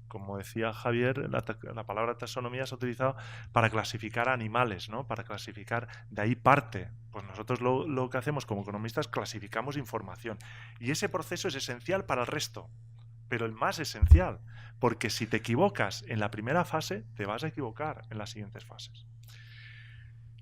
Como decía Javier, la palabra taxonomía se ha utilizado para clasificar animales, ¿no? Para clasificar, de ahí parte. Pues nosotros lo que hacemos como economistas, clasificamos información. Y ese proceso es esencial para el resto. pero el más esencial, porque si te equivocas en la primera fase, te vas a equivocar en las siguientes fases.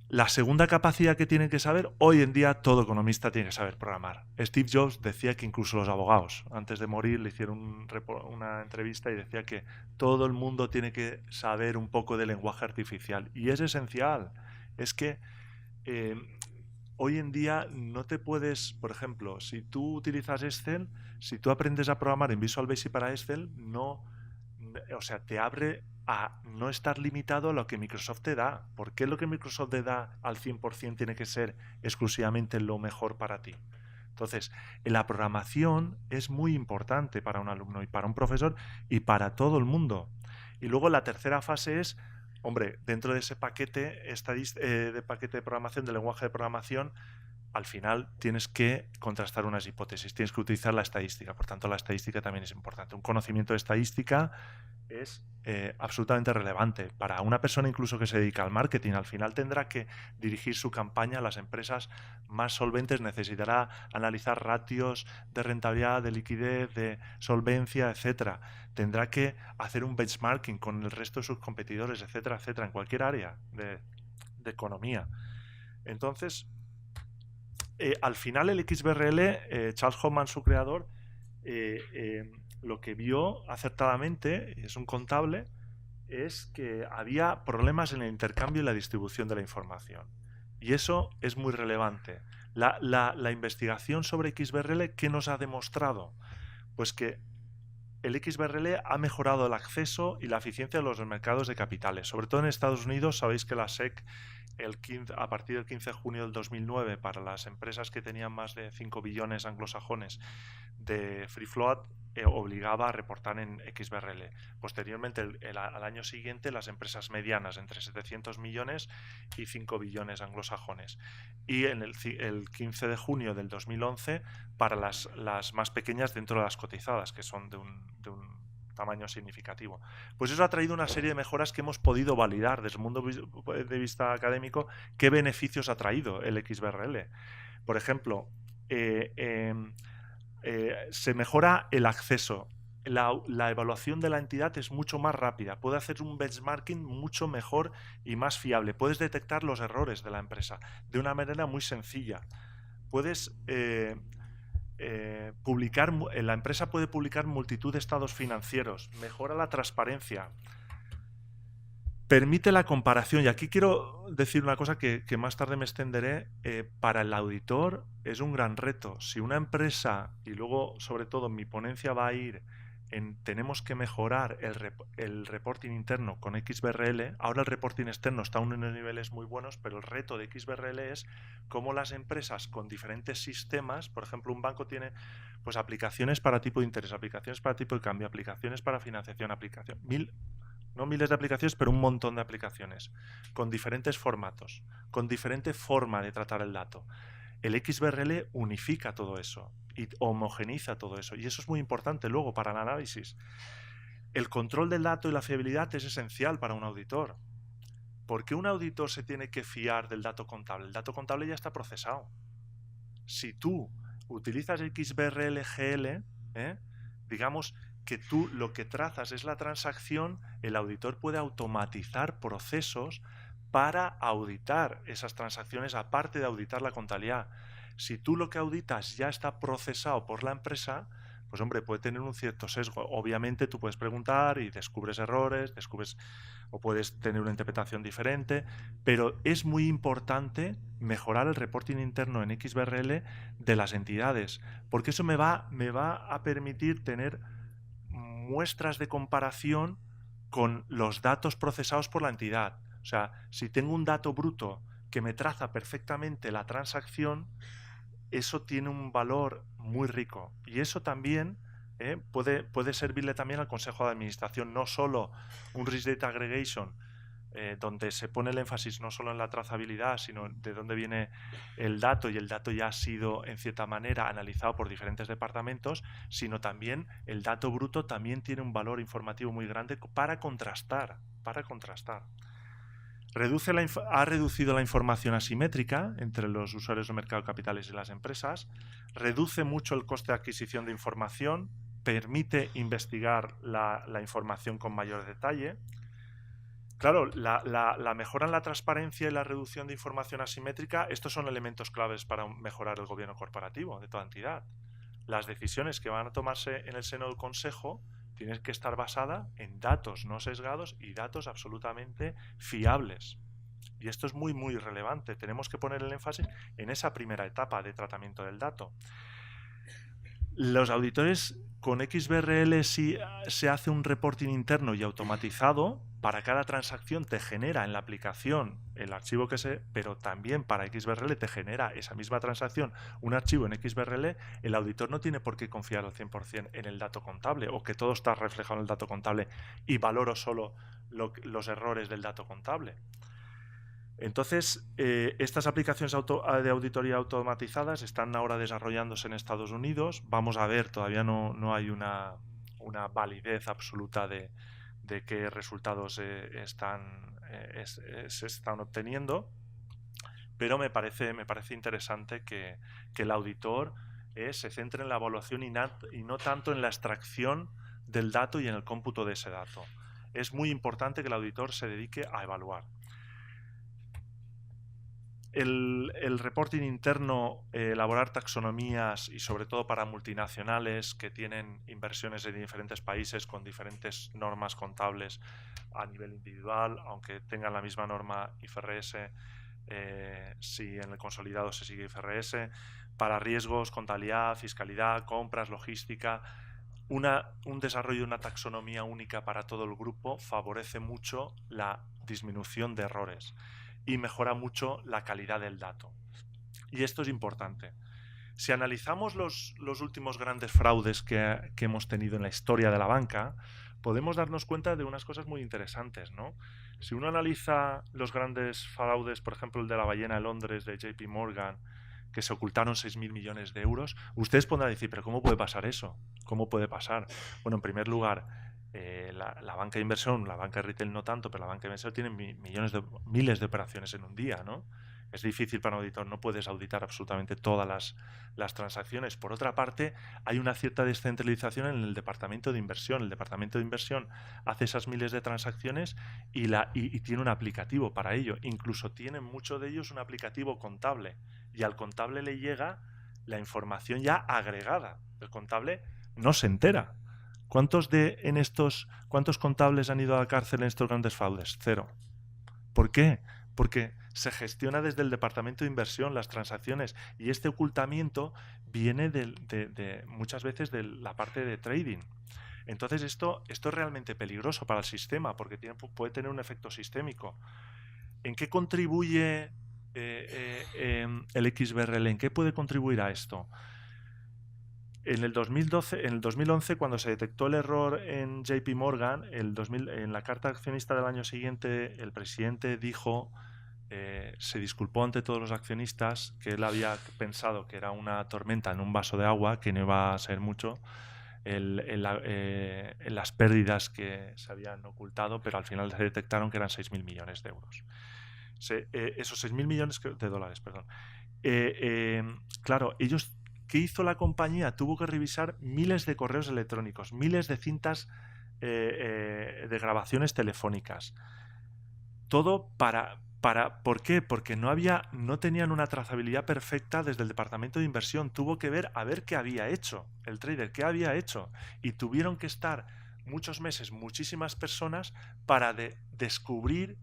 La segunda capacidad que tiene que saber, hoy en día todo economista tiene que saber programar. Steve Jobs decía que incluso los abogados, antes de morir, le hicieron una entrevista y decía que todo el mundo tiene que saber un poco de lenguaje artificial. Y es esencial. Es que hoy en día no te puedes, por ejemplo, si tú utilizas Excel, si tú aprendes a programar en Visual Basic para Excel, te abre a no estar limitado a lo que Microsoft te da. ¿Por qué lo que Microsoft te da al 100% tiene que ser exclusivamente lo mejor para ti? Entonces, la programación es muy importante para un alumno y para un profesor y para todo el mundo. Y luego la tercera fase es, hombre, dentro de ese paquete de programación, de lenguaje de programación, al final tienes que contrastar unas hipótesis, tienes que utilizar la estadística. Por tanto, la estadística también es importante. Un conocimiento de estadística es absolutamente relevante. Para una persona incluso que se dedica al marketing, al final tendrá que dirigir su campaña a las empresas más solventes, necesitará analizar ratios de rentabilidad, de liquidez, de solvencia, etcétera. Tendrá que hacer un benchmarking con el resto de sus competidores, etcétera, etcétera, en cualquier área de economía. Entonces, al final el XBRL, Charles Hoffman, su creador, lo que vio acertadamente, es un contable, es que había problemas en el intercambio y la distribución de la información. Y eso es muy relevante. La investigación sobre XBRL, ¿qué nos ha demostrado? Pues que el XBRL ha mejorado el acceso y la eficiencia de los mercados de capitales. Sobre todo en Estados Unidos, sabéis que la SEC, a partir del 15 de junio del 2009, para las empresas que tenían más de 5 billones anglosajones de free float, obligaba a reportar en XBRL. Posteriormente, al año siguiente, las empresas medianas entre 700 millones y 5 billones anglosajones. Y en el 15 de junio del 2011, para las más pequeñas dentro de las cotizadas, que son de un tamaño significativo. Pues eso ha traído una serie de mejoras que hemos podido validar desde el punto de vista académico, qué beneficios ha traído el XBRL. Por ejemplo, se mejora el acceso. La evaluación de la entidad es mucho más rápida, puede hacer un benchmarking mucho mejor y más fiable, puedes detectar los errores de la empresa de una manera muy sencilla, puedes la empresa puede publicar multitud de estados financieros, mejora la transparencia, permite la comparación. Y aquí quiero decir una cosa que más tarde me extenderé. Para el auditor es un gran reto. Si una empresa, y luego sobre todo mi ponencia va a ir tenemos que mejorar el reporting interno con XBRL. Ahora el reporting externo está a unos niveles muy buenos, pero el reto de XBRL es cómo las empresas con diferentes sistemas, por ejemplo, un banco tiene pues aplicaciones para tipo de interés, aplicaciones para tipo de cambio, aplicaciones para financiación, no miles de aplicaciones, pero un montón de aplicaciones, con diferentes formatos, con diferente forma de tratar el dato. El XBRL unifica todo eso y homogeniza todo eso. Y eso es muy importante luego para el análisis. El control del dato y la fiabilidad es esencial para un auditor. ¿Por qué un auditor se tiene que fiar del dato contable? El dato contable ya está procesado. Si tú utilizas XBRL GL, digamos que tú lo que trazas es la transacción, el auditor puede automatizar procesos para auditar esas transacciones, aparte de auditar la contabilidad. Si tú lo que auditas ya está procesado por la empresa, pues hombre, puede tener un cierto sesgo. Obviamente tú puedes preguntar y descubres errores, o puedes tener una interpretación diferente, pero es muy importante mejorar el reporting interno en XBRL de las entidades, porque eso me va a permitir tener muestras de comparación con los datos procesados por la entidad. O sea, si tengo un dato bruto que me traza perfectamente la transacción, eso tiene un valor muy rico. Y eso también puede servirle también al Consejo de Administración, no solo un Risk Data Aggregation, donde se pone el énfasis no solo en la trazabilidad, sino de dónde viene el dato, y el dato ya ha sido, en cierta manera, analizado por diferentes departamentos, sino también el dato bruto también tiene un valor informativo muy grande para contrastar. Ha reducido la información asimétrica entre los usuarios del mercado de capitales y las empresas, reduce mucho el coste de adquisición de información, permite investigar la información con mayor detalle. Claro, la mejora en la transparencia y la reducción de información asimétrica, estos son elementos claves para mejorar el gobierno corporativo de toda entidad. Las decisiones que van a tomarse en el seno del Consejo tienen que estar basadas en datos no sesgados y datos absolutamente fiables. Y esto es muy, muy relevante. Tenemos que poner el énfasis en esa primera etapa de tratamiento del dato. Los auditores con XBRL, si se hace un reporting interno y automatizado, para cada transacción te genera en la aplicación el archivo que se... pero también para XBRL te genera esa misma transacción un archivo en XBRL, el auditor no tiene por qué confiar al 100% en el dato contable o que todo está reflejado en el dato contable y valoro solo los errores del dato contable. Entonces, estas aplicaciones de auditoría automatizadas están ahora desarrollándose en Estados Unidos. Vamos a ver, todavía no hay una validez absoluta de qué resultados se están obteniendo, pero me parece interesante que el auditor se centre en la evaluación y no tanto en la extracción del dato y en el cómputo de ese dato. Es muy importante que el auditor se dedique a evaluar. El reporting interno, elaborar taxonomías y sobre todo para multinacionales que tienen inversiones en diferentes países con diferentes normas contables a nivel individual, aunque tengan la misma norma IFRS, si en el consolidado se sigue IFRS, para riesgos, contabilidad, fiscalidad, compras, logística. Un desarrollo de una taxonomía única para todo el grupo favorece mucho la disminución de errores y mejora mucho la calidad del dato. Y esto es importante. Si analizamos los últimos grandes fraudes que hemos tenido en la historia de la banca, podemos darnos cuenta de unas cosas muy interesantes, ¿no? Si uno analiza los grandes fraudes, por ejemplo el de la ballena de Londres de JP Morgan, que se ocultaron 6.000 millones de euros, ustedes podrán decir, ¿pero cómo puede pasar eso? ¿Cómo puede pasar? Bueno, en primer lugar, la banca de inversión, la banca de retail no tanto, pero la banca de inversión tiene miles de operaciones en un día, ¿no? Es difícil para un auditor, no puedes auditar absolutamente todas las transacciones. Por otra parte, hay una cierta descentralización en el departamento de inversión. El departamento de inversión hace esas miles de transacciones y tiene un aplicativo para ello. Incluso tienen muchos de ellos un aplicativo contable y al contable le llega la información ya agregada. El contable no se entera. ¿Cuántos contables han ido a la cárcel en estos grandes fraudes? 0. ¿Por qué? Porque se gestiona desde el departamento de inversión las transacciones y este ocultamiento viene muchas veces de la parte de trading. Entonces esto es realmente peligroso para el sistema porque puede tener un efecto sistémico. ¿En qué contribuye el XBRL? ¿En qué puede contribuir a esto? En el 2011, cuando se detectó el error en JP Morgan, en la carta accionista del año siguiente, el presidente dijo, se disculpó ante todos los accionistas, que él había pensado que era una tormenta en un vaso de agua, que no iba a ser mucho, en las pérdidas que se habían ocultado, pero al final se detectaron que eran 6.000 millones de euros. Esos 6.000 millones de dólares, perdón. Claro, ellos... ¿Qué hizo la compañía? Tuvo que revisar miles de correos electrónicos, miles de cintas de grabaciones telefónicas. Todo ¿por qué? Porque no tenían una trazabilidad perfecta desde el departamento de inversión. Tuvo que ver a ver qué había hecho el trader, qué había hecho. Y tuvieron que estar muchos meses, muchísimas personas para descubrir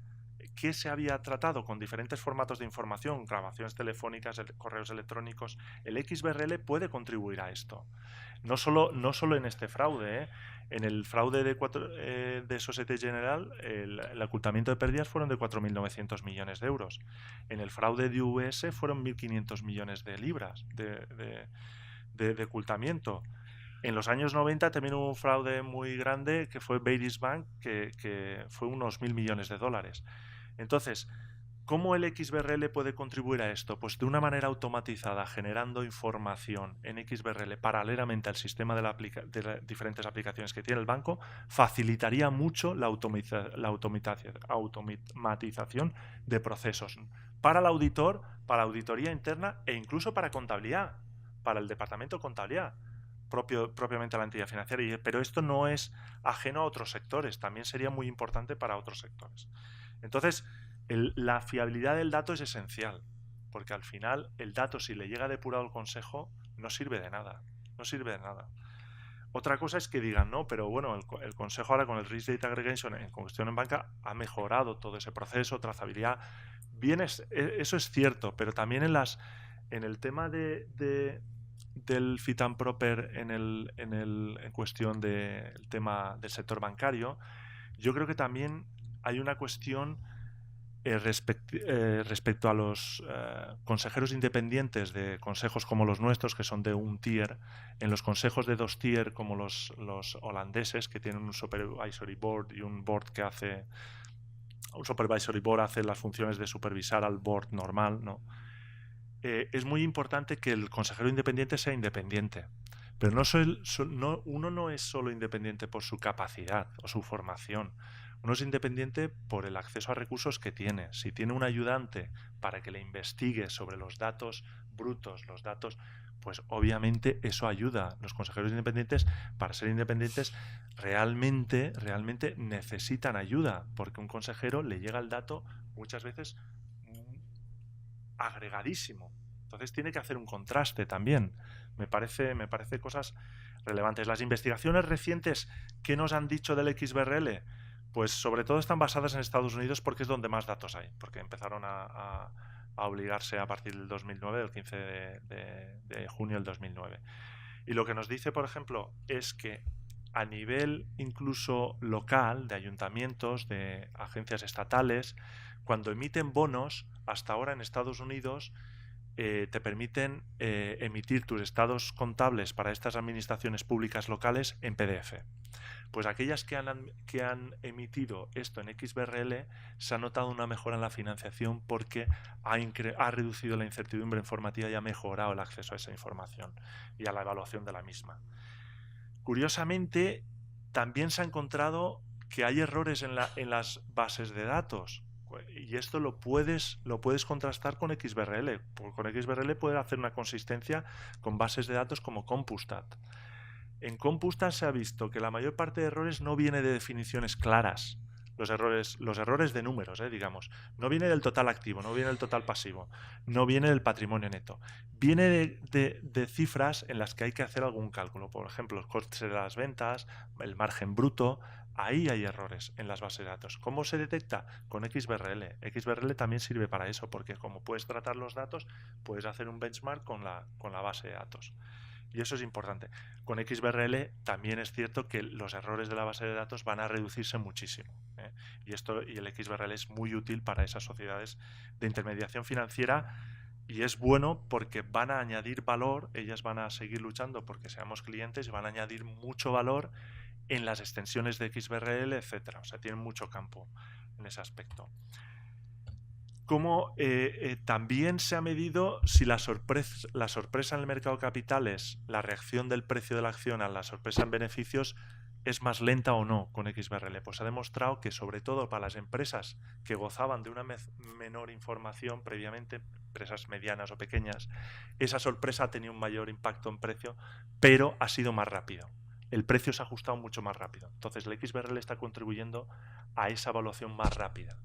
qué se había tratado con diferentes formatos de información, grabaciones telefónicas, correos electrónicos. El XBRL puede contribuir a esto. No solo en este fraude, ¿eh? En el fraude de Société Générale, el ocultamiento de pérdidas fueron de 4.900 millones de euros. En el fraude de UBS fueron 1.500 millones de libras de ocultamiento. En los años 90 también hubo un fraude muy grande que fue Beatties Bank, que fue unos 1.000 millones de dólares. Entonces, ¿cómo el XBRL puede contribuir a esto? Pues de una manera automatizada, generando información en XBRL paralelamente al sistema de las diferentes aplicaciones que tiene el banco, facilitaría mucho la automatización de procesos para el auditor, para la auditoría interna e incluso para contabilidad, para el departamento de contabilidad. propiamente a la entidad financiera, pero esto no es ajeno a otros sectores, también sería muy importante para otros sectores. Entonces, la fiabilidad del dato es esencial, porque al final el dato, si le llega depurado al consejo, no sirve de nada, no sirve de nada. Otra cosa es que digan, no, pero bueno, el consejo ahora con el Risk Data Aggregation en cuestión en banca ha mejorado todo ese proceso, trazabilidad. Bien, eso es cierto, pero también en el tema del fit and proper en cuestión del tema del sector bancario, yo creo que también hay una cuestión respecto a los consejeros independientes de consejos como los nuestros, que son de un tier, en los consejos de 2 tier como los holandeses, que tienen un supervisory board y un board que hace... Un supervisory board hace las funciones de supervisar al board normal, ¿no? Es muy importante que el consejero independiente sea independiente, pero uno no es solo independiente por su capacidad o su formación. Uno es independiente por el acceso a recursos que tiene. Si tiene un ayudante para que le investigue sobre los datos brutos, los datos, pues obviamente eso ayuda. Los consejeros independientes, para ser independientes, realmente necesitan ayuda, porque un consejero le llega el dato muchas veces agregadísimo. Entonces tiene que hacer un contraste también. Me parece cosas relevantes. Las investigaciones recientes que nos han dicho del XBRL, pues sobre todo están basadas en Estados Unidos porque es donde más datos hay, porque empezaron a obligarse a partir del 2009, el 15 de junio del 2009. Y lo que nos dice, por ejemplo, es que a nivel incluso local, de ayuntamientos, de agencias estatales, cuando emiten bonos, hasta ahora en Estados Unidos te permiten emitir tus estados contables para estas administraciones públicas locales en PDF. Pues aquellas que han emitido esto en XBRL se ha notado una mejora en la financiación porque ha reducido la incertidumbre informativa y ha mejorado el acceso a esa información y a la evaluación de la misma. Curiosamente, también se ha encontrado que hay errores en las bases de datos. Y esto lo puedes contrastar con XBRL. Con XBRL puedes hacer una consistencia con bases de datos como Compustat. En Compustat se ha visto que la mayor parte de errores no viene de definiciones claras. Los errores de números, digamos. No viene del total activo, no viene del total pasivo, no viene del patrimonio neto. Viene de cifras en las que hay que hacer algún cálculo. Por ejemplo, los costes de las ventas, el margen bruto. Ahí hay errores en las bases de datos. ¿Cómo se detecta? Con XBRL. XBRL también sirve para eso, porque como puedes tratar los datos, puedes hacer un benchmark con la base de datos. Y eso es importante. Con XBRL también es cierto que los errores de la base de datos van a reducirse muchísimo. Y el XBRL es muy útil para esas sociedades de intermediación financiera y es bueno porque van a añadir valor, ellas van a seguir luchando porque seamos clientes y van a añadir mucho valor en las extensiones de XBRL, etcétera. O sea, tienen mucho campo en ese aspecto. Como también se ha medido si la sorpresa en el mercado de capitales, la reacción del precio de la acción a la sorpresa en beneficios es más lenta o no con XBRL. Pues ha demostrado que sobre todo para las empresas que gozaban de una menor información previamente, empresas medianas o pequeñas, esa sorpresa ha tenido un mayor impacto en precio, pero ha sido más rápido. El precio se ha ajustado mucho más rápido. Entonces el XBRL está contribuyendo a esa evaluación más rápida